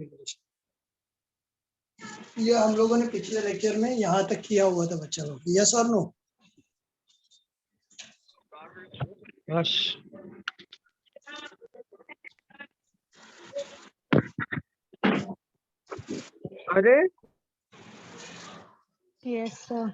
Configuration. ये हम लोगों ने पिछले लेक्चर में यहाँ तक किया हुआ था बच्चा लोग। यस और नो? यस। अरे यस सर।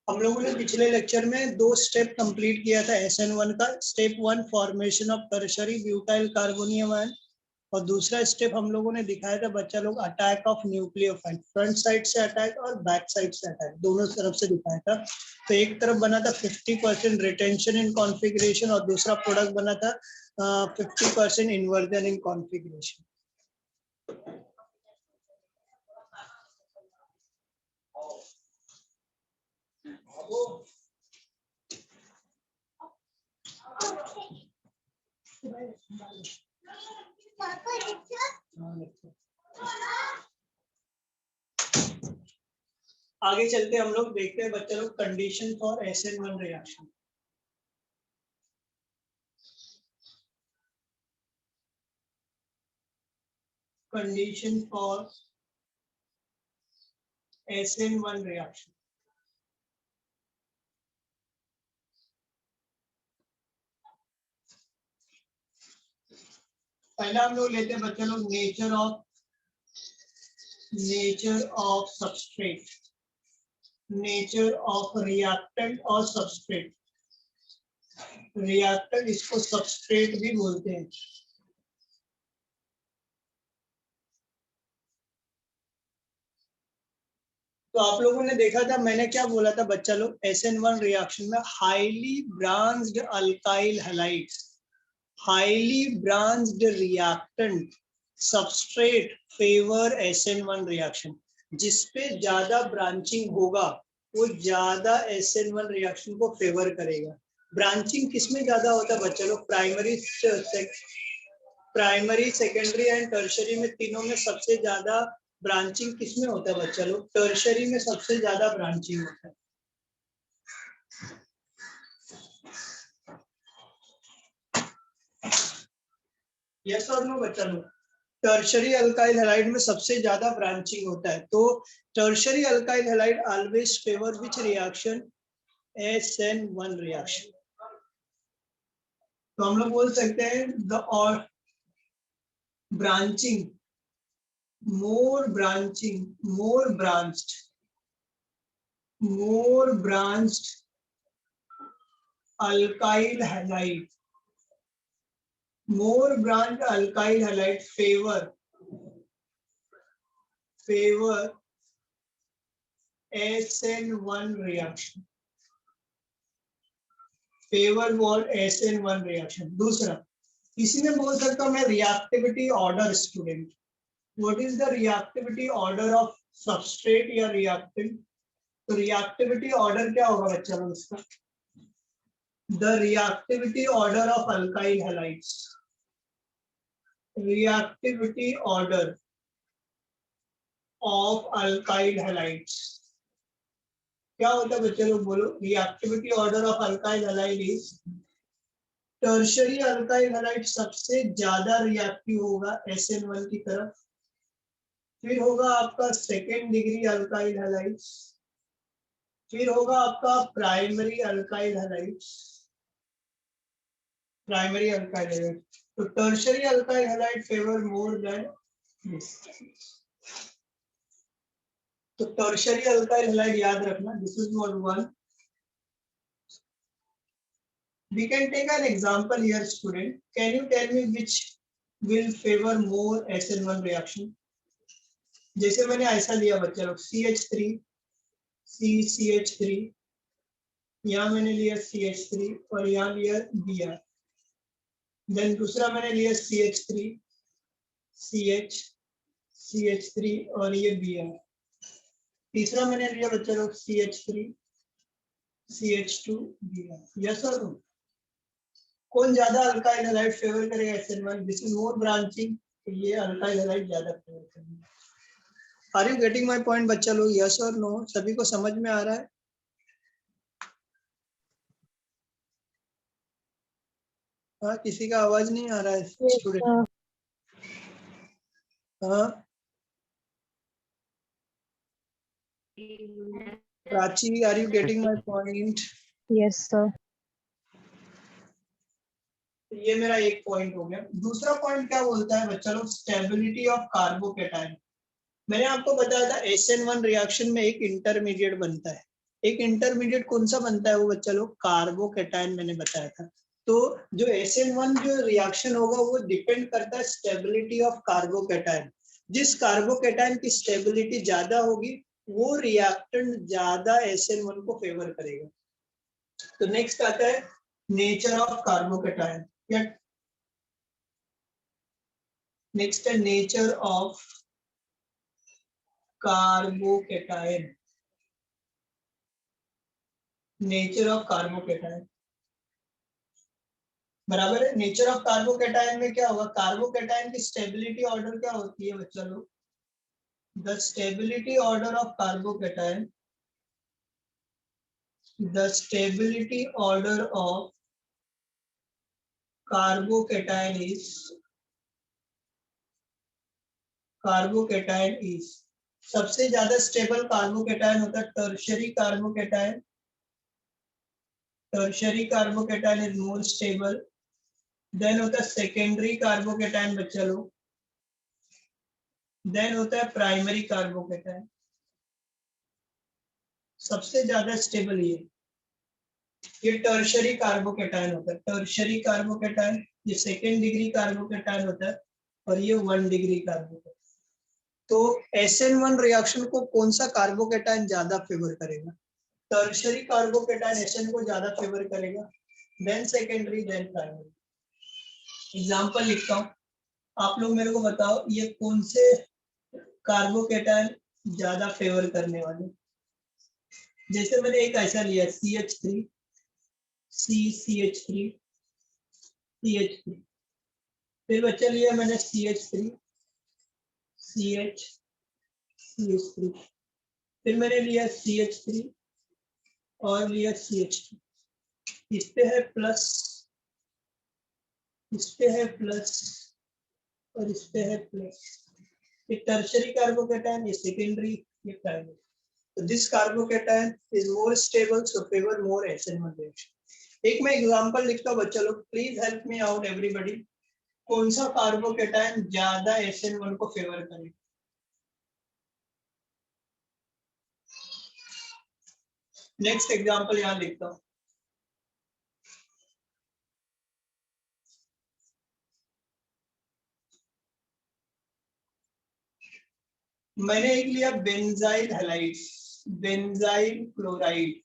हम लोगों ने पिछले लेक्चर में 2 स्टेप कंप्लीट किया था SN1 का। Step 1 formation of tertiary butyl carbonium ion, और दूसरा स्टेप हम लोगों ने दिखाया था बच्चा लोग attack of nucleophile, front side से अटैक और बैक साइड से अटैक, दोनों तरफ से दिखाया था। तो एक तरफ बना था 50% रिटेंशन इन कॉन्फ़िगरेशन और दूसरा प्रोडक्ट बना था 50% इन्वर्जन इन कॉन्फ़िगरेशन। आगे चलते हम लोग देखते हैं बच्चे लोग condition for SN1 reaction. Condition for SN1 reaction. पहला हम लोग लेते हैं बच्चे लोग nature of substrate, nature of reactant और सबस्ट्रेट। रिएक्टेंट इसको सबस्ट्रेट भी बोलते हैं। तो आप लोगों ने देखा था मैंने क्या बोला था बच्चा लोग, SN1 रिएक्शन में highly branched alkyl halides, highly branched reactant substrate favour SN1 reaction. जिसपे ज्यादा ब्रांचिंग होगा वो ज्यादा SN1 रिएक्शन को फेवर करेगा। ब्रांचिंग किसमें ज्यादा होता है बच्चा लोग? प्राइमरी सेकेंडरी एंड टर्शरी में, तीनों में सबसे ज्यादा ब्रांचिंग किसमें होता है बच्चा लोग? टर्शरी में सबसे ज्यादा ब्रांचिंग होता है। यस और नो बच्चा लोग? टर्शरी अल्काइल हैलाइड में सबसे ज्यादा ब्रांचिंग होता है। तो tertiary alkyl halide always favour which reaction? SN1 reaction. तो हम लोग बोल सकते हैं द और branching, more branched alkyl halide, more branched alkyl halide favor SN1 reaction, favor what? SN1 reaction। दूसरा इसी में बोल सकता हूं मैं reactivity order student. What is the reactivity order of substrate या रिएक्टेंट? तो रिएक्टिविटी ऑर्डर क्या होगा बच्चा लोग इसका? The reactivity order of alkyl halides, reactivity order of alkyl halides क्या होता है बच्चे लोग बोलो? Reactivity order of alkyl halide is, tertiary alkyl halide सबसे ज्यादा रिएक्टिव होगा SN1 की तरफ, फिर होगा आपका सेकेंड डिग्री अल्काइल हैलाइड्स, फिर होगा आपका primary alkyl halides, primary alkyl halide. तो tertiary alkyl halide favour more than this. तो टर्शरी अल्काइल हैलाइड याद रखना, this is note one. We can take an example here student. Can you tell me which will favor more SN1 reaction? जैसे मैंने ऐसा लिया बच्चा लोग CH3, CH3, यहाँ मैंने लिया CH3 और यहाँ लिया Br। देन दूसरा मैंने लिया CH3, CH3 और ये Br। तीसरा मैंने लिया बच्चा लोग CH3, CH2, Br। यस और नो? कौन ज्यादा अल्काइल हैलाइड फेवर करेगा SN1? This is more branching ये अल्काइल हैलाइड ज्यादा फेवर करेंगे। Are you getting my point बच्चा लोग? यस और नो? सभी को समझ में आ रहा है? हाँ, किसी का आवाज नहीं आ रहा है स्टूडेंट? हाँ, Prachi, are you getting my point? Yes, sir. ये मेरा एक पॉइंट हो गया। दूसरा पॉइंट क्या बोलता है बच्चा लोग? Stability of carbocation. मैंने आपको बताया था SN1 रिएक्शन में एक इंटरमीडिएट बनता है। एक इंटरमीडिएट कौन सा बनता है वो बच्चा लोग? कार्बोकेटाइन मैंने बताया था। तो जो SN1 जो रिएक्शन होगा वो डिपेंड करता है स्टेबिलिटी ऑफ कार्बोकेटाइन। जिस कार्बोकेटाइन की स्टेबिलिटी ज्यादा होगी वो रिएक्टेंट ज्यादा SN1 को फेवर करेगा। तो नेक्स्ट आता है नेचर ऑफ कार्बोकेटाइन। नेक्स्ट है nature of carbocation. Nature of carbocation बराबर है। नेचर ऑफ कार्बोकेटाइन में क्या होगा? कार्बोकेटाइन की स्टेबिलिटी ऑर्डर क्या होती है बच्चा लोग? The stability order of carbocation, the stability order of carbocation is सबसे ज्यादा स्टेबल कार्बोकेटाइन होता है tertiary carbocation. Tertiary carbocation is more stable. Then होता है सेकेंडरी कार्बोकेटाइन बच्चा लोग। देन होता है प्राइमरी कार्बोकेटाइन। सबसे ज्यादा स्टेबल ये टर्शियरी कार्बोकेटाइन होता है। टर्शियरी कार्बोकेटाइन ये सेकेंड डिग्री कार्बोकेटाइन होता है और ये 1 डिग्री कार्बोकेटाइन। तो SN1 रिएक्शन को कौन सा कार्बोकेटाइन ज्यादा फेवर करेगा? टर्शियरी कार्बोकेटाइन SN को ज्यादा फेवर करेगा, then secondary, then primary. Example लिखता हूँ, आप लोग मेरे को बताओ ये कौन से कार्बोकेटाइन ज्यादा फेवर करने वाले? जैसे मैंने एक ऐसा लिया CH3, CH3, CH3। फिर बच्चा लिया मैंने CH3, CH3। फिर मैंने लिया CH3 और लिया CH2। इस पे है प्लस, इस पे है प्लस और इस पे है प्लस। ये टर्शियरी कार्बोकेटाइन, ये सेकेंडरी, ये primary. So this carbocation is more stable, so favor more SN1 reaction। एक मैं एग्जांपल लिखता हूँ बच्चा लोग, please help me out everybody. कौन सा कार्बोकेटाइन ज्यादा SN1 को फेवर करेगा? नेक्स्ट एग्जांपल यहाँ लिखता हूँ। मैंने एक लिया बेंजाइल हैलाइड, बेंजाइल क्लोराइड,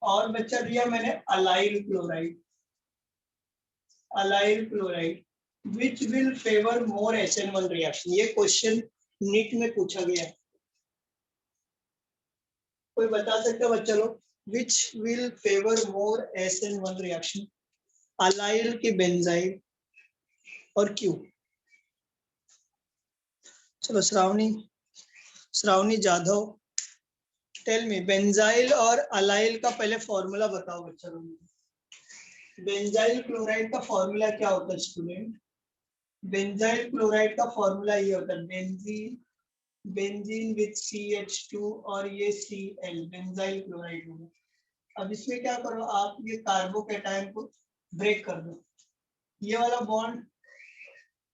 और बच्चा लिया मैंने allyl chloride, allyl chloride. Which will favour more SN1 reaction? ये क्वेश्चन नीट में पूछा गया है। कोई बता सकता है बच्चा लोग? Which will favour more SN1 reaction, allyl की बेंजाइल, और क्यों? चलो Shravani Jadhav, tell me benzyl और अलाइल का पहले फॉर्मूला बताओ बच्चा लोग। बेंजाइल क्लोराइड का फॉर्मूला क्या होता है स्टूडेंट? बेंजाइल क्लोराइड का फॉर्मूला ये होता है बेंजीन, बेंजीन विद CH2 और ये Cl, बेंजाइल क्लोराइड होगा। अब इसमें क्या करो आप, ये कार्बोकेटाइन को ब्रेक कर दो। ये वाला बॉन्ड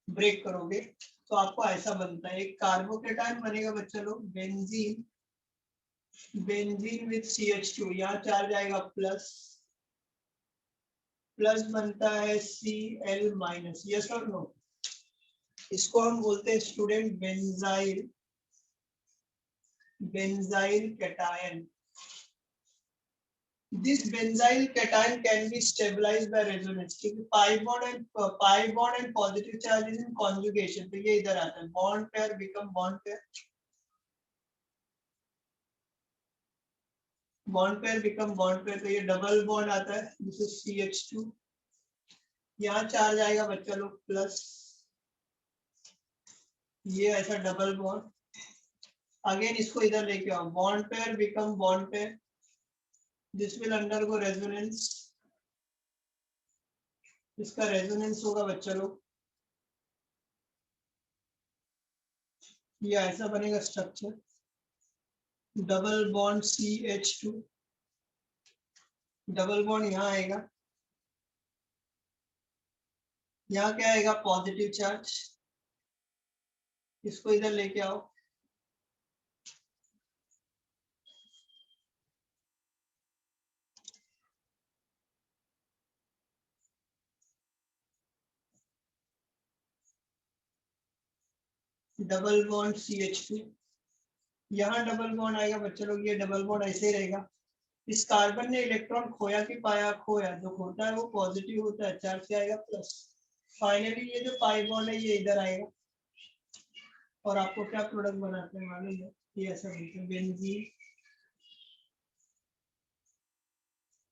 ब्रेक करोगे तो आपको ऐसा बनता है, एक कार्बोकेटाइन बनेगा बच्चा लोग बेंजीन, बेंजीन विद CH2, यहाँ चार्ज आएगा प्लस, प्लस बनता है Cl माइनस। यस और नो? इसको हम बोलते हैं student benzyl, benzyl cation. This benzyl cation can be stabilized by resonance, क्योंकि pi bond and positive charge is in conjugation, तो ये इधर आता है, bond pair become bond pair, bond pair become bond pair, तो ये डबल बॉन्ड आता है, this is CH2, यहाँ चार्ज आएगा बच्चा लोग प्लस, ये ऐसा डबल बॉन्ड, अगेन इसको इधर लेके आओ, bond pair become bond pair, this will undergo resonance, इसका रेजोनेंस होगा बच्चा लोग, ये ऐसा बनेगा structure, double bond CH2, double bond यहाँ आएगा, यहाँ क्या आएगा पॉजिटिव चार्ज, इसको इधर लेके आओ, डबल बॉन्ड CH2, यहाँ डबल बॉन्ड आएगा बच्चे लोग, ये डबल बॉन्ड ऐसे ही रहेगा, इस कार्बन ने इलेक्ट्रॉन खोया कि पाया, खोया, जो खोता है वो पॉजिटिव होता है, चार्ज क्या आएगा प्लस, फाइनली ये जो पाई बॉन्ड है ये इधर आएगा, और आपको क्या प्रोडक्ट बनाते हैं मालूम है, ये ऐसा बोलते हैं बेंजीन,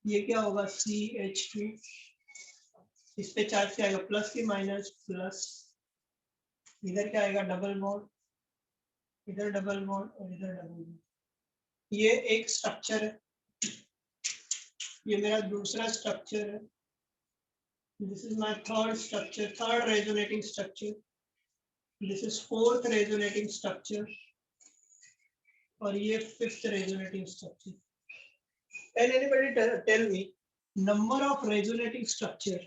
ये क्या होगा CH2, इस पे चार्ज क्या आएगा प्लस की माइनस प्लस, इधर क्या आएगा डबल बॉन्ड, इधर डबल बॉन्ड और इधर डबल बॉन्ड, ये एक स्ट्रक्चर है, ये मेरा दूसरा स्ट्रक्चर है, this is my third structure, third resonating structure, this is fourth resonating structure, और ये fifth resonating structure. Can anybody tell me number of resonating structure,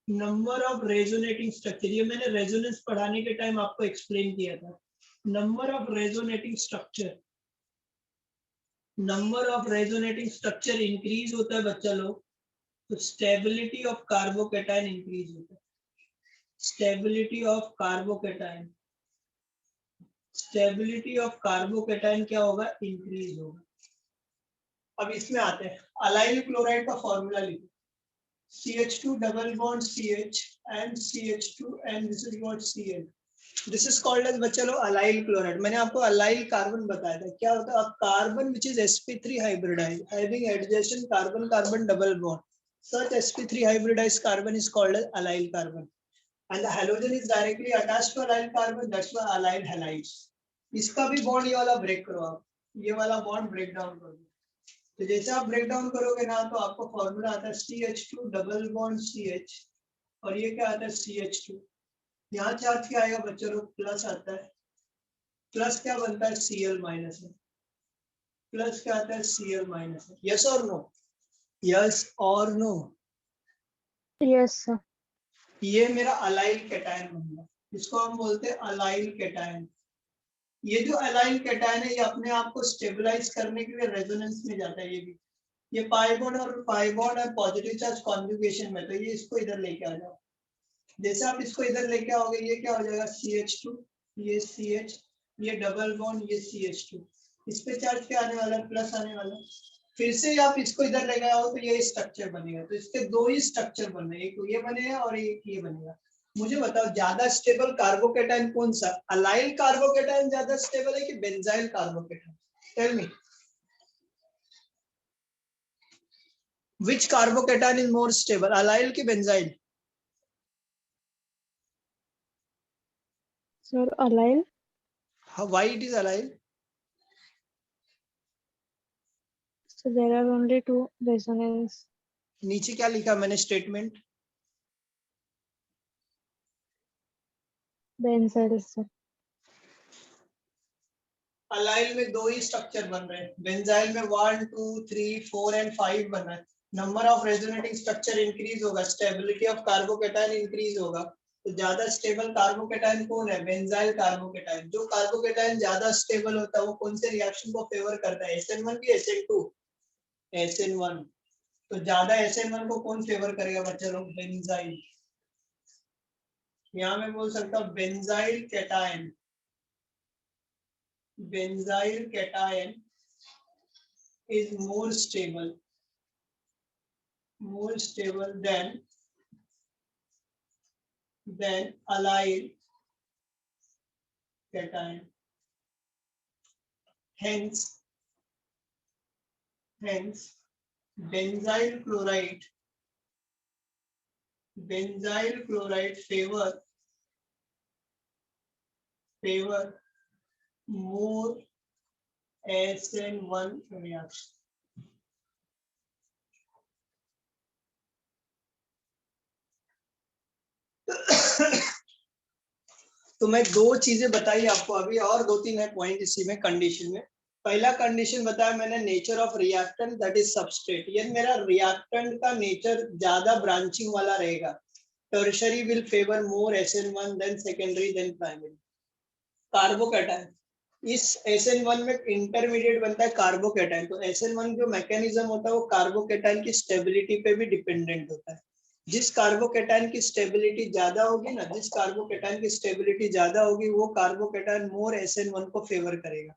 number of resonating structure, ये मैंने रेजोनेंस पढ़ाने के टाइम आपको explain किया था, number of resonating structure, number of resonating structure increase होता है बच्चा लोग, तो स्टेबिलिटी ऑफ कार्बोकैटायन इंक्रीज होता है, stability of carbocation, stability of carbocation क्या होगा इंक्रीज होगा। अब इसमें आते हैं, अलाइल क्लोराइड का फॉर्मूला लिखो, CH2 double bond CH and CH2 and this is what Cl. This is called as बच्चा लो allyl chloride. मैंने आपको allyl कार्बन बताया था, क्या होता है carbon which is sp3 hybridized having adjacent carbon carbon double bond. Such sp3 hybridized carbon is called as allyl carbon. And the halogen is directly attached to allyl carbon. That's why allyl halides. इसका भी bond ये वाला break करो आप, ये वाला bond break down करो, तो जैसे आप ब्रेक डाउन करोगे ना तो आपको फॉर्मूला आता है CH2 डबल बॉन्ड CH, और ये क्या आता है CH2, यहाँ चार्ज क्या आएगा बच्चों लोग प्लस आता है, प्लस क्या बनता है Cl माइनस है, प्लस क्या आता है Cl माइनस है, यस और नो, यस और नो, यस सर। ये मेरा अलाइल कैटायन बन गया, इसको हम बोलते हैं अलाइल कैटायन। ये जो अलाइल कैटायन है ये अपने आप को स्टेबलाइज करने के लिए रेजोनेंस में जाता है, ये पाई बॉन्ड और पॉजिटिव चार्ज कॉन्जुगेशन में, तो ये इसको इधर लेके आ जाओ, जैसे आप इसको इधर लेके आओगे ये क्या हो जाएगा CH2, ये CH, ये डबल बॉन्ड, ये CH2, इस पे चार्ज क्या आने वाला है प्लस आने वाला है, फिर से आप इसको इधर लेके आओ तो ये स्ट्रक्चर बनेगा, तो इसके दो ही स्ट्रक्चर बन रहे हैं, एक ये बनेगा और एक ये बनेगा। मुझे बताओ ज्यादा स्टेबल कार्बोकैटायन कौन सा, अलाइल कार्बोकैटायन ज्यादा स्टेबल है कि benzyl carbocation, tell me which carbocation is more stable, allyl ki benzyl? Sir allyl. Why it is allyl? So there are only two resonance. नीचे क्या लिखा मैंने स्टेटमेंट, बेंजाइल सर। अलाइल में दो ही structure बन रहे हैं, बेंजाइल में 1 2 3 4 एंड 5 बन रहा है, number of resonating structure increase होगा, स्टेबिलिटी ऑफ कार्बोकैटायन इंक्रीज होगा, तो ज्यादा स्टेबल कार्बोकैटायन कौन है, बेंजाइल कार्बोकैटायन। जो कार्बोकैटायन ज्यादा स्टेबल होता है वो कौन से रिएक्शन को फेवर करता है, SN1 की SN2, SN1, तो ज्यादा SN1 को कौन फेवर करेगा बच्चे लोग, बेंजाइल, यहाँ मैं बोल सकता हूँ benzyl cation, benzyl cation is more stable than allyl cation. Hence benzyl chloride benzyl chloride favour more SN1 reaction. तो मैं दो चीजें बताई आपको अभी, और दो तीन है पॉइंट इसी में कंडीशन में। पहला कंडीशन बताया मैंने, nature of reactant that is substrate. ये मेरा रिएक्टेंट का नेचर ज्यादा ब्रांचिंग वाला रहेगा। Tertiary will favour more SN1 than secondary then primary. Carbocation, इस SN1 में इंटरमीडिएट बनता है कार्बोकैटायन। तो SN1 जो मैकेनिज्म होता है वो कार्बोकैटायन की स्टेबिलिटी पे भी डिपेंडेंट होता है। जिस कार्बोकैटायन की स्टेबिलिटी ज्यादा होगी ना, जिस कार्बोकैटायन की स्टेबिलिटी ज्यादा होगी वो कार्बोकैटायन मोर SN1 को फेवर करेगा,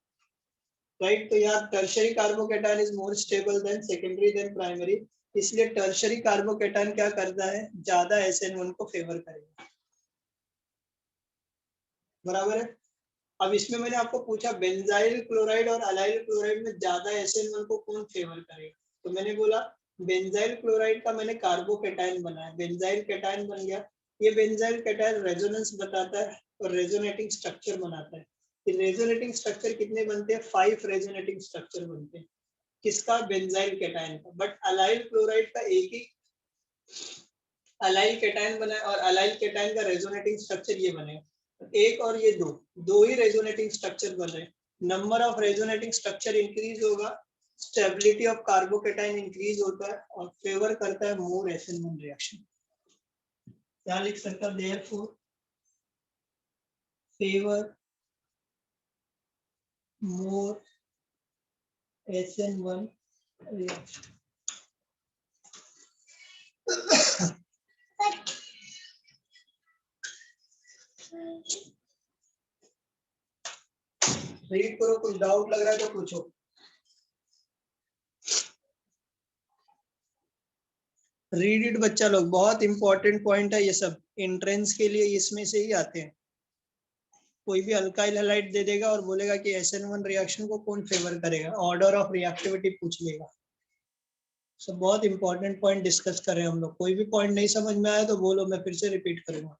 राइट। तो यहाँ tertiary carbocation is more stable than secondary then primary, इसलिए टर्शरी कार्बोकैटायन क्या करता है, ज्यादा SN1 को फेवर करेगा, बराबर है। अब इसमें मैंने आपको पूछा बेंजाइल क्लोराइड और अलाइल क्लोराइड में ज्यादा SN1 को कौन फेवर करेगा, तो मैंने बोला बेंजाइल क्लोराइड का मैंने कार्बोकैटायन बनाया, बेंजाइल कैटायन बन गया। ये बेंजाइल कैटायन रेजोनेंस बताता है और रेजोनेटिंग स्ट्रक्चर बनाता है। रेजोनेटिंग स्ट्रक्चर कितने बनते हैं, 5 रेजोनेटिंग स्ट्रक्चर बनते हैं। किसका, बेंजाइल कैटायन का। बट अलाइल क्लोराइड का एक ही अलाइल कैटायन बना है और अलाइल कैटायन का रेजोनेटिंग स्ट्रक्चर ये बनेगा। एक और ये दो ही रेजोनेटिंग स्ट्रक्चर बन रहे। Number of resonating structure increase होगा, स्टेबिलिटी ऑफ कार्बोकैटायन इंक्रीज होता है और फेवर करता है मोर SN1 रिएक्शन। क्या लिख सकता है, therefore favour more SN1 reaction. Read करो, कुछ डाउट लग रहा है तो पूछो। रीड इट बच्चा लोग, बहुत इंपॉर्टेंट पॉइंट है ये सब, एंट्रेंस के लिए इसमें से ही आते हैं। कोई भी अल्काइल हैलाइड दे देगा और बोलेगा कि SN1 रिएक्शन को कौन फेवर करेगा, ऑर्डर ऑफ रिएक्टिविटी पूछ लेगा। सब बहुत इंपॉर्टेंट पॉइंट डिस्कस कर रहे हैं हम लोग। कोई भी पॉइंट नहीं समझ में आया तो बोलो, मैं फिर से रिपीट करूंगा।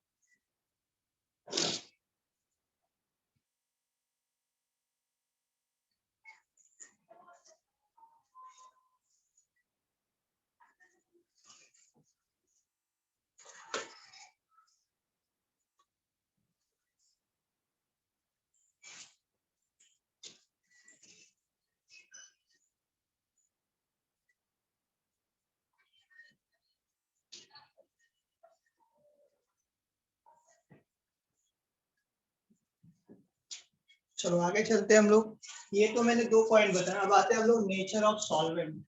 चलो आगे चलते हैं हम लोग। ये तो मैंने दो पॉइंट बताया, अब आते हैं हम लोग नेचर ऑफ सॉल्वेंट।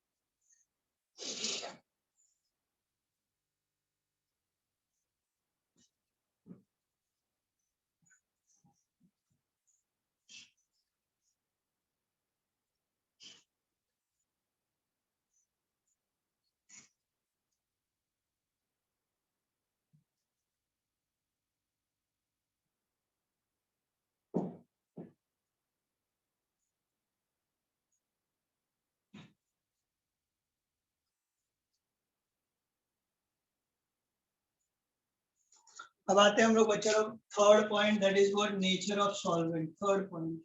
अब आते हैं हम लोग बच्चों, third point, that is what nature of solvent. Third point,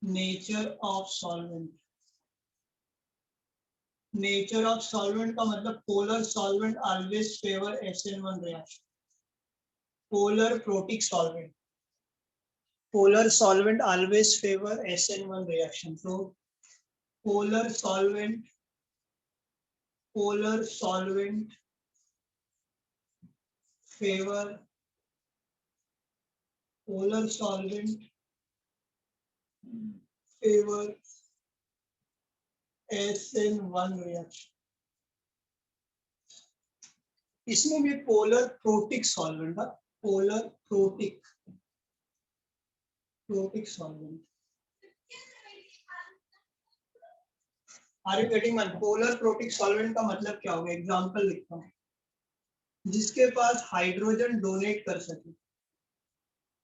nature of solvent. Nature of solvent का मतलब polar solvent always favour SN1 reaction. Polar protic solvent, polar solvent always favor SN1 reaction. So polar solvent favor polar solvent favor SN1 reaction. इसमें भी polar protic solvent है, polar protic solvent. Are you getting my? Polar protic solvent का मतलब क्या होगा, example लिखता हूँ। जिसके पास हाइड्रोजन डोनेट कर सके,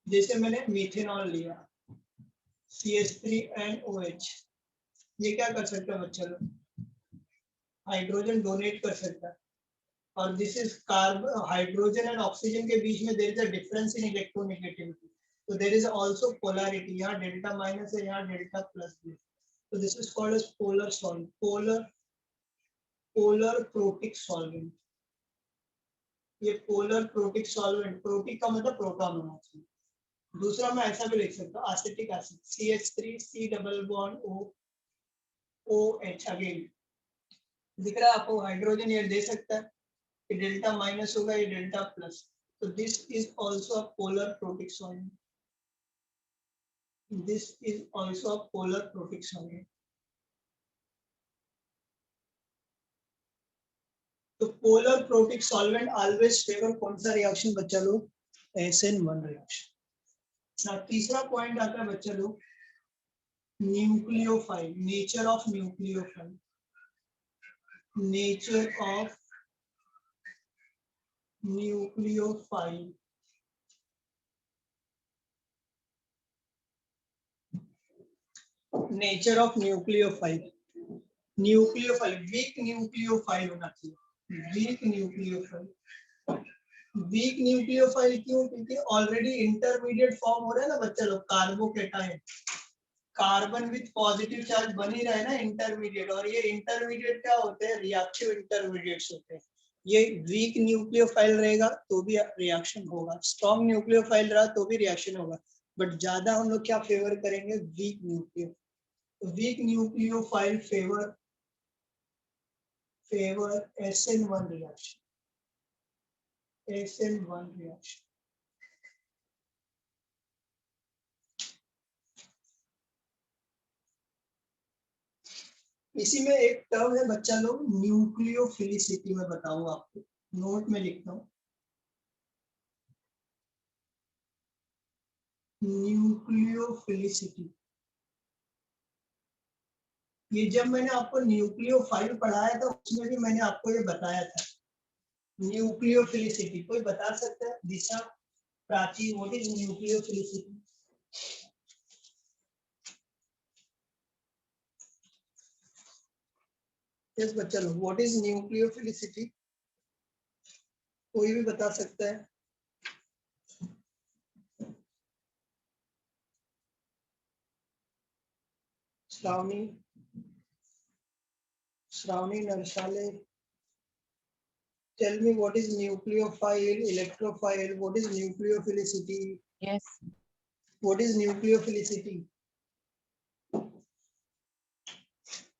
जैसे मैंने मीथेनॉल लिया CH3NOH, ये क्या कर सकता है बच्चा लोग, हाइड्रोजन डोनेट कर सकता है। और this is carbon hydrogen and oxygen के बीच में there is a difference in electronegativity, तो देयर इज आल्सो पोलैरिटी, यहाँ डेल्टा माइनस है, यहाँ डेल्टा प्लस है, तो this is called as polar solvent, polar protic solvent. ये पोलर प्रोटिक सॉल्वेंट, प्रोटिक का मतलब प्रोटॉन होना चाहिए। दूसरा मैं ऐसा भी लिख सकता हूँ, acetic acid CH3 C double bond O OH, again दिख रहा है आपको, हाइड्रोजन ये दे सकता है, ये डेल्टा माइनस होगा, ये डेल्टा प्लस, तो this is also a polar protic solvent, this is also a polar protic solvent. तो polar protic solvent always favour कौन सा रिएक्शन बच्चा लोग? SN1 reaction. तीसरा पॉइंट आता है बच्चा लोग nucleophile, nature of nucleophile, nature of nucleophile. Nature of nucleophile, nucleophile weak nucleophile होना चाहिए, वीक न्यूक्लियोफाइल। वीक न्यूक्लियोफाइल क्यों? क्योंकि ऑलरेडी इंटरमीडिएट फॉर्म हो रहा है ना बच्चा लोग, carbocation, carbon with positive charge बन ही रहा है ना इंटरमीडिएट, और ये इंटरमीडिएट क्या होते हैं? रिएक्टिव इंटरमीडिएट्स होते हैं। ये वीक न्यूक्लियोफाइल रहेगा तो भी रिएक्शन होगा, स्ट्रॉन्ग न्यूक्लियोफाइल रहा तो भी रिएक्शन होगा, बट ज्यादा हम लोग क्या फेवर करेंगे? Weak nucleo, weak nucleophile favour SN1 reaction, SN1 reaction। इसी में एक टर्म है बच्चा लोग न्यूक्लियोफिलिसिटी, में बताऊंगा आपको, नोट में लिखता हूँ, न्यूक्लियोफिलिसिटी। ये जब मैंने आपको न्यूक्लियोफाइल पढ़ाया था उसमें भी मैंने आपको ये बताया था, न्यूक्लियोफिलिसिटी। कोई बता सकता है? Disha, Prachi, what is nucleophilicity? Yes बच्चा लोग, व्हाट इज न्यूक्लियोफिलिसिटी? कोई भी बता सकता है? Shravani, Shravani, Narshale, tell me what is nucleophile, electrophile, what is nucleophilicity? Yes. What is nucleophilicity?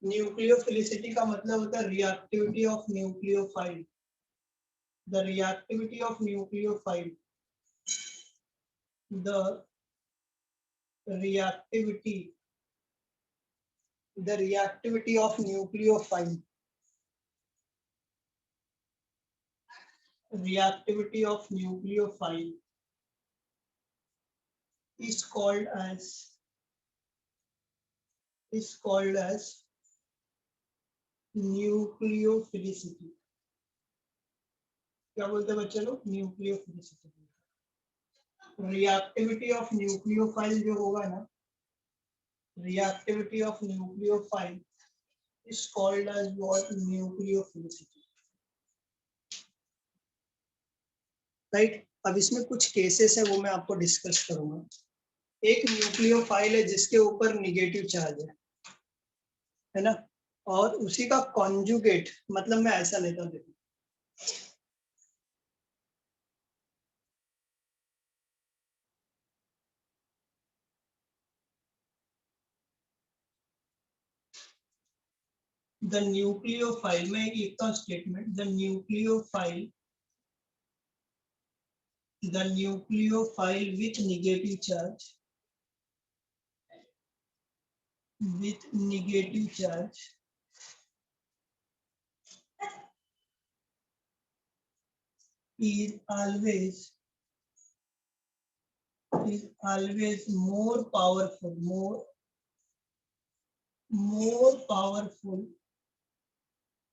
Nucleophilicity का मतलब होता है reactivity of nucleophile, the reactivity of nucleophile, the reactivity of nucleophile, reactivity of nucleophile is called as nucleophilicity. क्या बोलते हैं बच्चे लोग? Nucleophilicity. Reactivity of nucleophile जो होगा ना, reactivity of nucleophile is called as what? Nucleophilicity. Right. अब इसमें कुछ केसेस है वो मैं आपको डिस्कस करूंगा। एक न्यूक्लियोफाइल है जिसके ऊपर निगेटिव चार्ज है ना, और उसी का कॉन्जुगेट, मतलब मैं ऐसा लेता हूँ, देखो द न्यूक्लियोफाइल, मैं लिखता हूँ statement, the nucleophile with negative charge, is always more powerful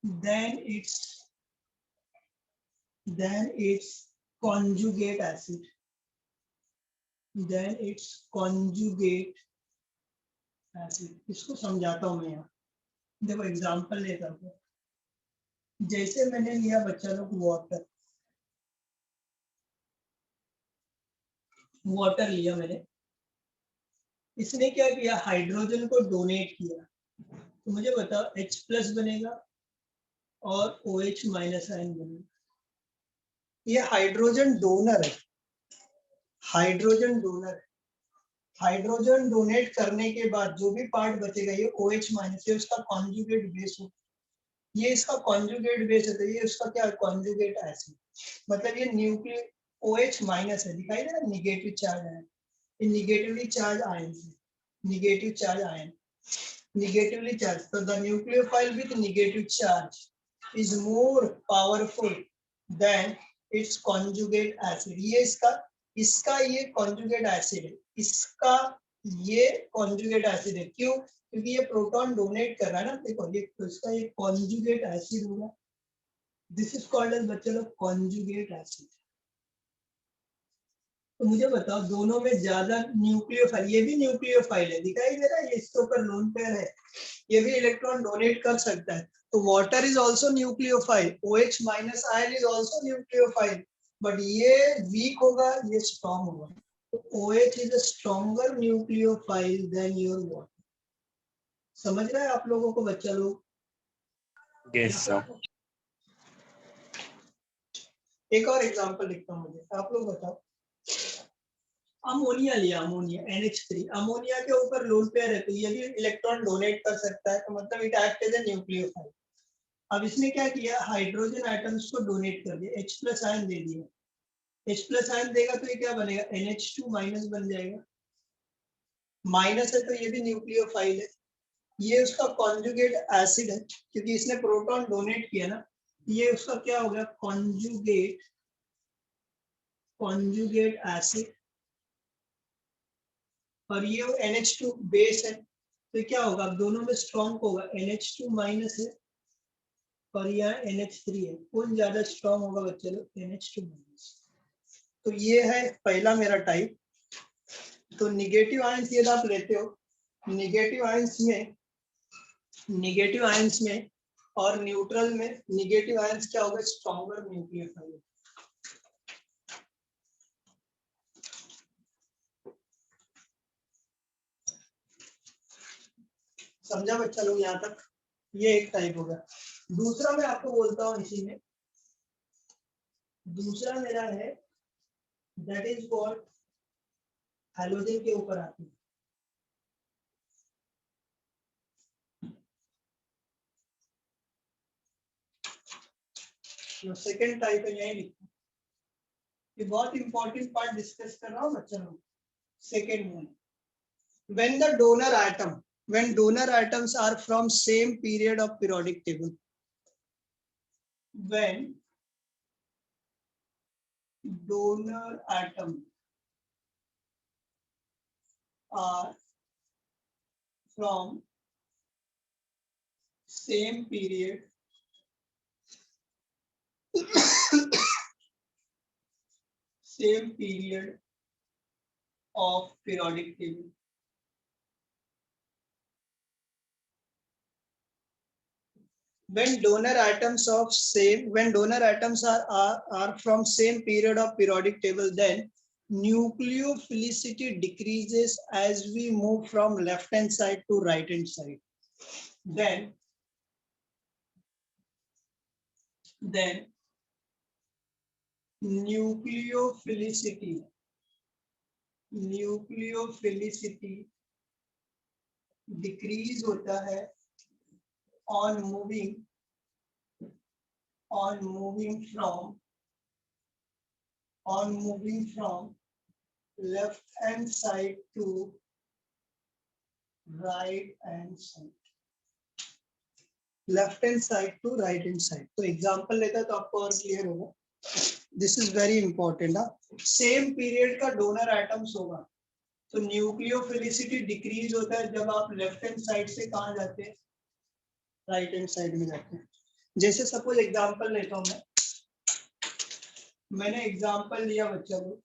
than its conjugate acid, इसको समझाता हूं मैं यहाँ। देखो एग्जांपल लेता हूँ, जैसे मैंने लिया बच्चा लोग वाटर लिया मैंने, इसने क्या किया, हाइड्रोजन को डोनेट किया, तो मुझे बताओ H प्लस बनेगा और OH माइनस आयन बनेगा। ये हाइड्रोजन डोनर है, हाइड्रोजन डोनर है। हाइड्रोजन डोनेट करने के बाद जो भी पार्ट बचेगा ये OH माइनस, ये उसका कॉन्जुगेट बेस हो, ये इसका कॉन्जुगेट बेस है, तो ये उसका क्या कॉन्जुगेट एसिड, मतलब ये न्यूक्लियर OH माइनस है, दिखाई दे रहा है निगेटिव चार्ज आयन, ये निगेटिवली चार्ज आयन है, negative charge ion, negatively charged. So the nucleophile with negative charge is more powerful than its conjugate acid. ये इसका ये conjugate acid है, इसका ये conjugate acid है। क्यों? क्योंकि ये प्रोटॉन डोनेट कर रहा है ना, देखो ये तो इसका ये conjugate acid होगा। This is called as बच्चे लोग conjugate acid। तो मुझे बताओ दोनों में ज्यादा न्यूक्लियोफाइल, ये भी न्यूक्लियोफाइल है, दिखाई दे रहा है, ये इसके ऊपर लोन पेयर है, ये भी इलेक्ट्रॉन डोनेट कर सकता है। तो water is also nucleophile, OH minus ion is also nucleophile, but ये वीक होगा, ये स्ट्रॉन्ग होगा। तो OH is a stronger nucleophile than your water. समझ रहे हैं आप लोगों को बच्चा लोग? Yes sir. एक और एग्जांपल लिखता हूँ, मुझे आप लोग बताओ, अमोनिया लिया, अमोनिया NH3, अमोनिया के ऊपर लोन पेयर है, तो ये भी इलेक्ट्रॉन डोनेट कर सकता है, तो मतलब it act as a nucleophile. अब इसने क्या किया, हाइड्रोजन एटम्स को डोनेट कर दिया, H प्लस आयन दे दिया, H प्लस आयन देगा तो ये क्या बनेगा, NH2 माइनस बन जाएगा, माइनस है तो ये भी न्यूक्लियोफाइल है, ये उसका कॉन्जुगेट एसिड है, क्योंकि इसने प्रोटॉन डोनेट किया ना, ये उसका क्या हो गया, कॉन्जुगेट एसिड, और ये NH2 बेस है, तो क्या होगा, अब दोनों में स्ट्रॉन्ग होगा, NH2 माइनस है और यहाँ NH3 है, कौन ज्यादा स्ट्रॉन्ग होगा बच्चे लोग, NH2 माइनस। तो ये है पहला मेरा टाइप। तो निगेटिव आयंस यदि आप लेते हो, निगेटिव आयंस में और न्यूट्रल में, निगेटिव आयंस क्या होगा, स्ट्रॉन्गर न्यूक्लियोफाइल। समझा बच्चा लोग यहाँ तक? ये एक टाइप होगा। दूसरा मैं आपको बोलता हूँ इसी में, दूसरा मेरा है दैट इज कॉल्ड, हैलोजन के ऊपर आती है, जो सेकेंड टाइप है यही लिखा, ये बहुत इंपॉर्टेंट पार्ट डिस्कस कर रहा हूँ बच्चा लोग। सेकेंड में, when donor atoms are from same period of periodic table, when donor atoms are from same period same period of periodic table, when donor atoms are from same period of periodic table, then nucleophilicity decreases as we move from left hand side to right hand side. Then nucleophilicity decrease होता है on moving from left hand side to right hand side, left hand side to right hand side. तो example लेता तो आपको और clear होगा। This is very important. Same period का donor atoms होगा तो न्यूक्लियोफिलिसिटी डिक्रीज होता है जब आप लेफ्ट हैंड साइड से कहाँ जाते हैं, राइट हैंड साइड में जाते हैं। जैसे सपोज एग्जांपल लेता हूं मैंने एग्जांपल लिया बच्चा को,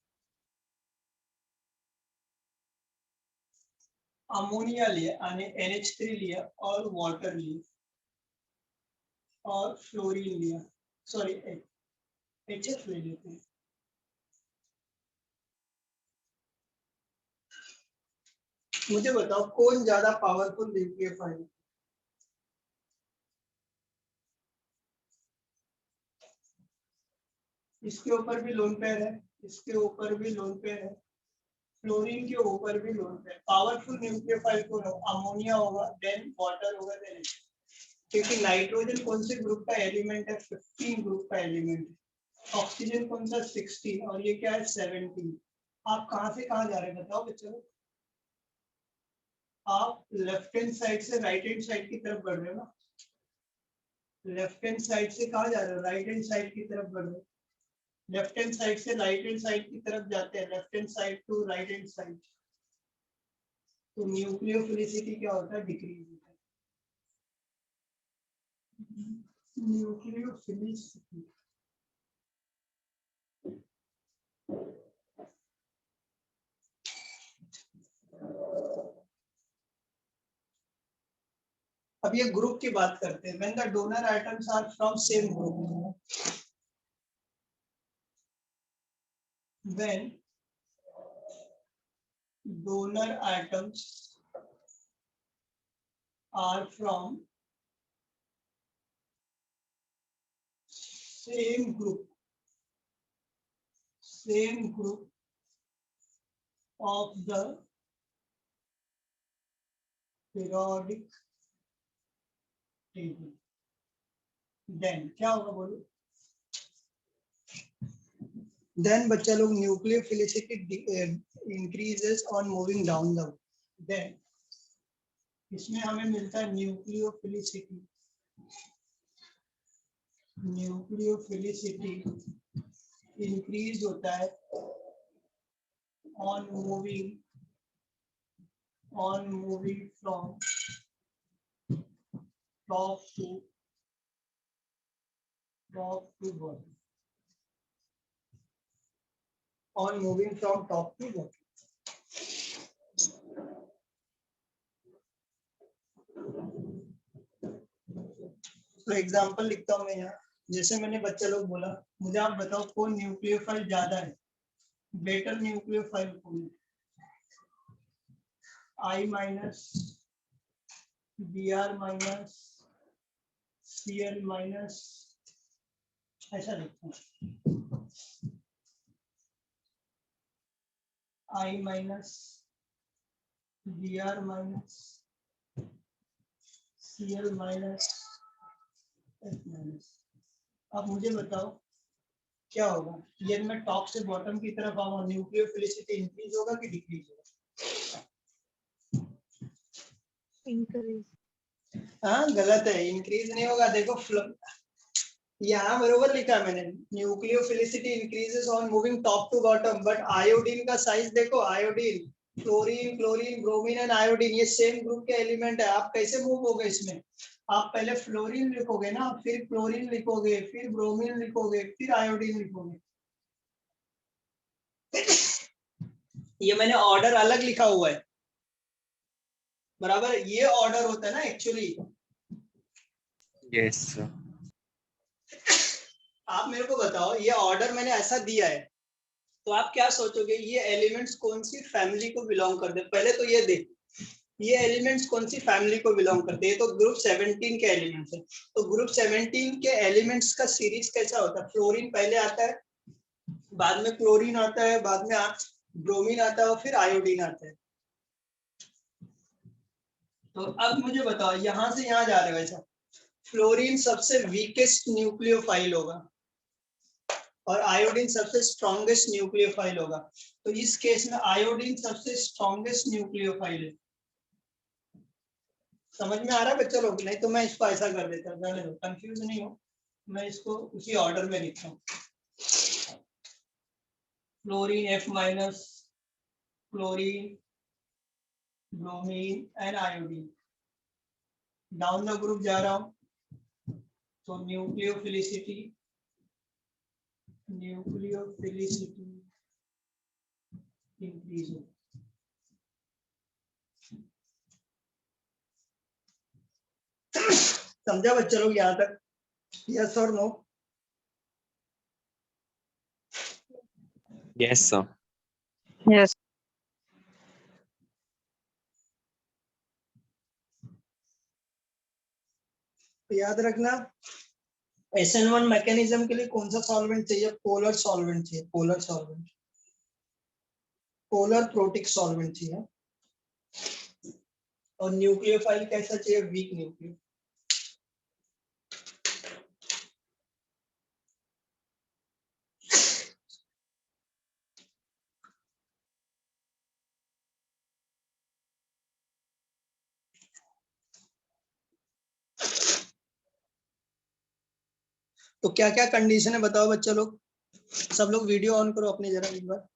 अमोनिया लिया, NH3 लिया और वाटर लिया। और फ्लोरीन लिया, सॉरी HF ले लेते हैं। मुझे बताओ कौन ज्यादा पावरफुल न्यूक्लियोफाइल? इसके ऊपर भी लोन पेयर है, इसके ऊपर भी लोन पेयर है, फ्लोरीन के ऊपर भी लोन पेयर। पावरफुल न्यूक्लियोफाइल कौन हो? अमोनिया होगा, देन वाटर होगा, देन क्योंकि नाइट्रोजन कौन से ग्रुप का एलिमेंट है? 15 ग्रुप का एलिमेंट है। ऑक्सीजन कौन सा? 16, और ये क्या है? 17। आप कहां से कहां जा रहे हैं बताओ बच्चों? आप लेफ्ट हैंड साइड से राइट हैंड साइड की तरफ बढ़ रहे हो ना? लेफ्ट हैंड साइड से कहां जा रहे हो? राइट हैंड साइड की तरफ बढ़ रहे हो। लेफ्ट हैंड साइड से राइट हैंड साइड की तरफ जाते हैं, left hand side to right hand side, तो न्यूक्लियोफिलिसिटी क्या होता है? डिक्रीज होता है। न्यूक्लियोफिलिसिटी अब ये ग्रुप की बात करते हैं। When the donor atoms are from same group, when donor atoms are from same group of the periodic table, then क्या होगा बोलो? Then बच्चा लोग nucleophilicity increases on moving down the, then इसमें हमें मिलता है न्यूक्लियोफिलिसिटी इंक्रीज होता है on moving from top to bottom, on moving from top to bottom. तो एग्जांपल लिखता हूँ मैं यहाँ। जैसे मैंने बच्चा लोग बोला, मुझे आप बताओ कौन न्यूक्लियोफाइल ज्यादा है? बेटर न्यूक्लियोफाइल कौन है? I minus, Br minus, Cl minus, ऐसा लिखता हूँ। I minus, Br minus, Cl minus, F minus. अब मुझे बताओ क्या होगा यदि मैं टॉप से बॉटम की तरफ आऊंगा? न्यूक्लियोफिलिसिटी इंक्रीज होगा कि डिक्रीज होगा? Increase. हाँ गलत है, इंक्रीज नहीं होगा। देखो यहाँ बरोबर लिखा है मैंने, nucleophilicity increases on moving top to bottom, but iodine का साइज देखो, iodine, fluorine, chlorine, bromine and iodine ये सेम ग्रुप के एलिमेंट है। आप कैसे मूव होगे इसमें? आप पहले फ्लोरीन लिखोगे ना, फिर क्लोरीन लिखोगे, फिर ब्रोमीन लिखोगे, फिर आयोडीन लिखोगे। ये मैंने ऑर्डर अलग लिखा हुआ है, बराबर? ये ऑर्डर होता है ना एक्चुअली। Yes, sir. आप मेरे को बताओ, ये ऑर्डर मैंने ऐसा दिया है तो आप क्या सोचोगे? ये एलिमेंट्स कौन सी फैमिली को बिलोंग करते हैं? पहले तो ये देख, ये एलिमेंट्स कौन सी फैमिली को बिलोंग करते हैं? तो ग्रुप 17 के एलिमेंट्स है। तो ग्रुप 17 के एलिमेंट्स का सीरीज कैसा होता है? फ्लोरीन पहले आता है, बाद में क्लोरीन आता है, बाद में ब्रोमीन आता है, और फिर आयोडीन आता है। तो अब मुझे बताओ, यहां से यहां जा रहे हो ऐसा, फ्लोरीन सबसे वीकेस्ट न्यूक्लियोफाइल होगा और आयोडीन सबसे स्ट्रॉन्गेस्ट न्यूक्लियोफाइल होगा। तो इस केस में आयोडीन सबसे स्ट्रॉन्गेस्ट न्यूक्लियोफाइल है। समझ में आ रहा है बच्चों लोग? नहीं तो मैं इसको ऐसा कर देता हूँ, कंफ्यूज नहीं हो, मैं इसको उसी ऑर्डर में लिखता हूँ। Fluorine F minus, chlorine, bromine and iodine. Down the group जा रहा हूँ, तो न्यूक्लियोफिलिसिटी इंक्रीज हो। समझा बच्चों लोग यहाँ तक? Yes or no? Yes, sir. Yes. याद रखना SN1 मैकेनिज्म के लिए कौन सा सॉल्वेंट चाहिए? पोलर सॉल्वेंट चाहिए, polar solvent, polar protic solvent चाहिए। और न्यूक्लियोफाइल कैसा चाहिए? Weak nucleo. तो क्या क्या कंडीशन है बताओ बच्चा लोग। सब लोग वीडियो ऑन करो अपनी जरा एक बार।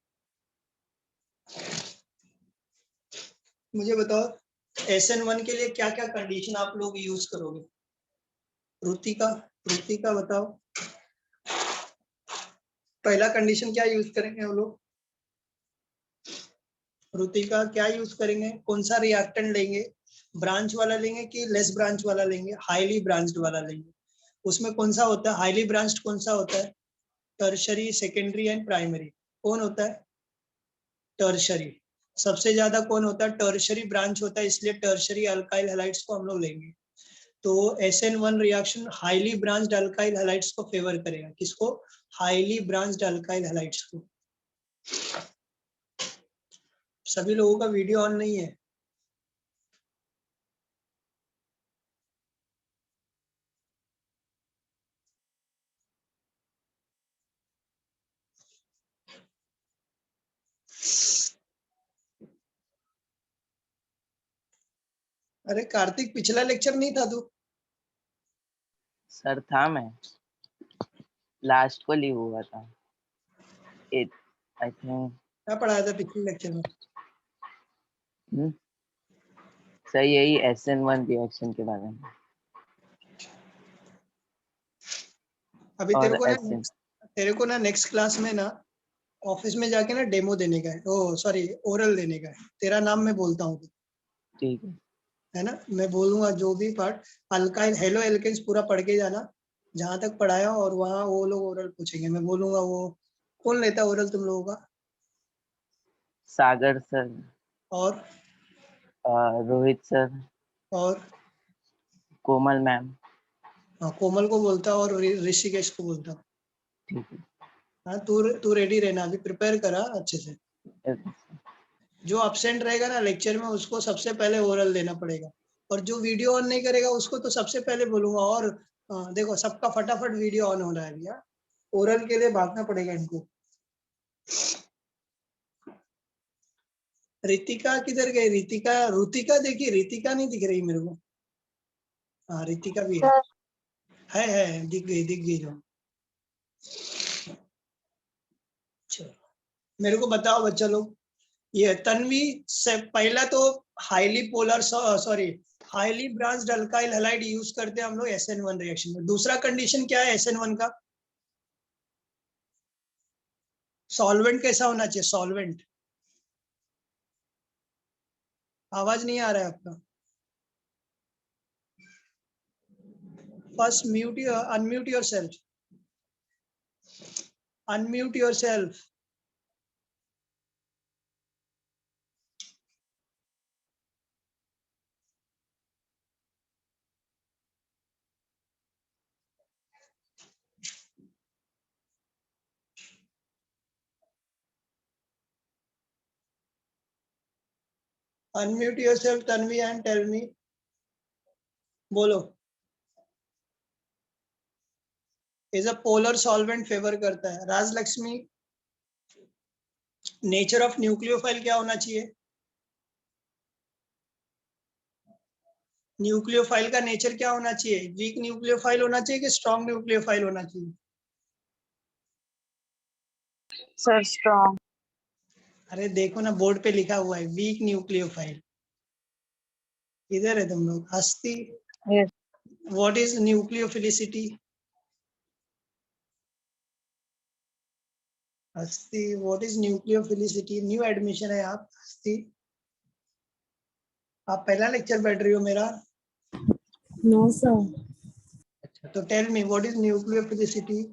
मुझे बताओ SN1 के लिए क्या क्या कंडीशन आप लोग यूज करोगे? रुतिका बताओ पहला कंडीशन क्या यूज करेंगे हम लोग? रुतिका क्या यूज करेंगे? कौन सा रिएक्टेंट लेंगे? ब्रांच वाला लेंगे कि लेस ब्रांच वाला लेंगे? हाईली ब्रांच्ड वाला लेंगे। उसमें कौन सा होता है? हाईली ब्रांच्ड कौन सा होता है? Tertiary, secondary and primary. कौन होता है? टर्शरी। सबसे ज्यादा कौन होता है? टर्शरी ब्रांच होता है, इसलिए टर्शरी अल्काइल हैलाइड्स को हम लोग लेंगे। तो SN1 reaction highly branched alkyl halides को फेवर करेगा। किसको? हाईली ब्रांच्ड अल्काइल हैलाइड्स को। सभी लोगों का वीडियो ऑन नहीं है। अरे कार्तिक, पिछला लेक्चर नहीं था तू? सर था, मैं लास्ट को लीव हुआ था। आई थिंक क्या पढ़ाया था पिछले लेक्चर में? सर यही SN1 रिएक्शन के बारे में। अभी और तेरे को ना नेक्स्ट क्लास में ना ऑफिस में जाके ना डेमो देने का है, ओ सॉरी ओरल देने का है। तेरा नाम मैं बोलता हूँ, ठीक है ना? मैं बोलूंगा जो भी पार्ट अल्काइल हेलो एल्केन्स पूरा पढ़ के जाना जहां तक पढ़ाया, और वहाँ वो लोग ओरल पूछेंगे। मैं बोलूंगा वो कौन लेता है ओरल तुम लोगों का? सागर सर और रोहित सर और कोमल मैम। हाँ, कोमल को बोलता और ऋषिकेश को बोलता। ठीक है। हाँ, तू रेडी रहना, अभी प्रिपेयर करा अच्छे से। जो अब्सेंट रहेगा ना लेक्चर में उसको सबसे पहले ओरल देना पड़ेगा, और जो वीडियो ऑन नहीं करेगा उसको तो सबसे पहले बोलूंगा। और देखो सबका फटाफट वीडियो ऑन हो रहा है भैया, ओरल के लिए भागना पड़ेगा इनको। रितिका किधर गई? रुतिका देखिए, रितिका नहीं दिख रही मेरे को। हाँ रितिका भी है। सर है दिख गई जो। चलो मेरे को बताओ बच्चा लोग, ये तन्वी से पहला तो highly polar sorry highly branched alkyl halide use करते हैं हम लोग SN1 रिएक्शन में। दूसरा कंडीशन क्या है SN1 का? सॉल्वेंट कैसा होना चाहिए? सॉल्वेंट, आवाज नहीं आ रहा है आपका। First unmute yourself, unmute yourself. Unmute yourself Tanvi and tell me, बोलो। Is a polar solvent favour करता है। राजलक्ष्मी, नेचर ऑफ न्यूक्लियोफाइल क्या होना चाहिए? न्यूक्लियोफाइल का नेचर क्या होना चाहिए? वीक न्यूक्लियोफाइल होना चाहिए कि स्ट्रॉन्ग न्यूक्लियोफाइल होना चाहिए? Sir strong. अरे देखो ना बोर्ड पे लिखा हुआ है वीक न्यूक्लियोफाइल। इधर है तुम लोग। हस्ती, यस व्हाट इज न्यूक्लियोफिलिसिटी? हस्ती, what is nucleophilicity? New admission है आप? हस्ती, आप पहला लेक्चर बैठ रही हो मेरा? No sir. अच्छा तो tell me what is nucleophilicity.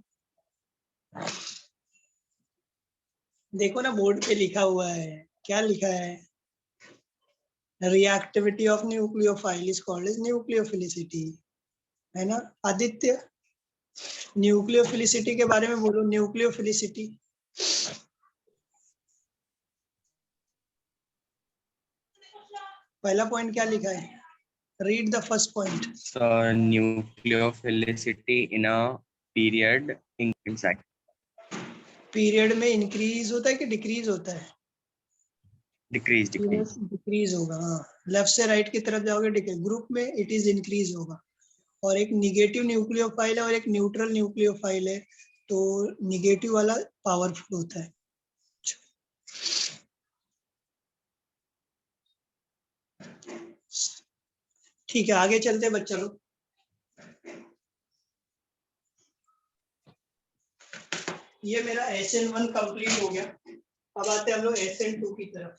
देखो ना बोर्ड पे लिखा हुआ है, क्या लिखा है, reactivity of nucleophile is called as nucleophilicity, है ना। आदित्य न्यूक्लियोफिलिसिटी के बारे में बोलो, न्यूक्लियोफिलिसिटी। पहला पॉइंट क्या लिखा है, read the first point. So nucleophilicity in a period inside. Period में इंक्रीज होता है कि डिक्रीज होता है, Decrease. डिक्रीज होगा। हाँ, लेफ्ट से राइट की तरफ जाओगे डिक्रीज, ग्रुप में इट इज इंक्रीज होगा। और एक निगेटिव न्यूक्लियोफाइल है और एक न्यूट्रल न्यूक्लियोफाइल है, तो निगेटिव वाला पावरफुल होता है। ठीक है, आगे चलते हैं बच्चा लोग। ये मेरा SN1 कंप्लीट हो गया। अब आते हैं हम लोग SN2 की तरफ।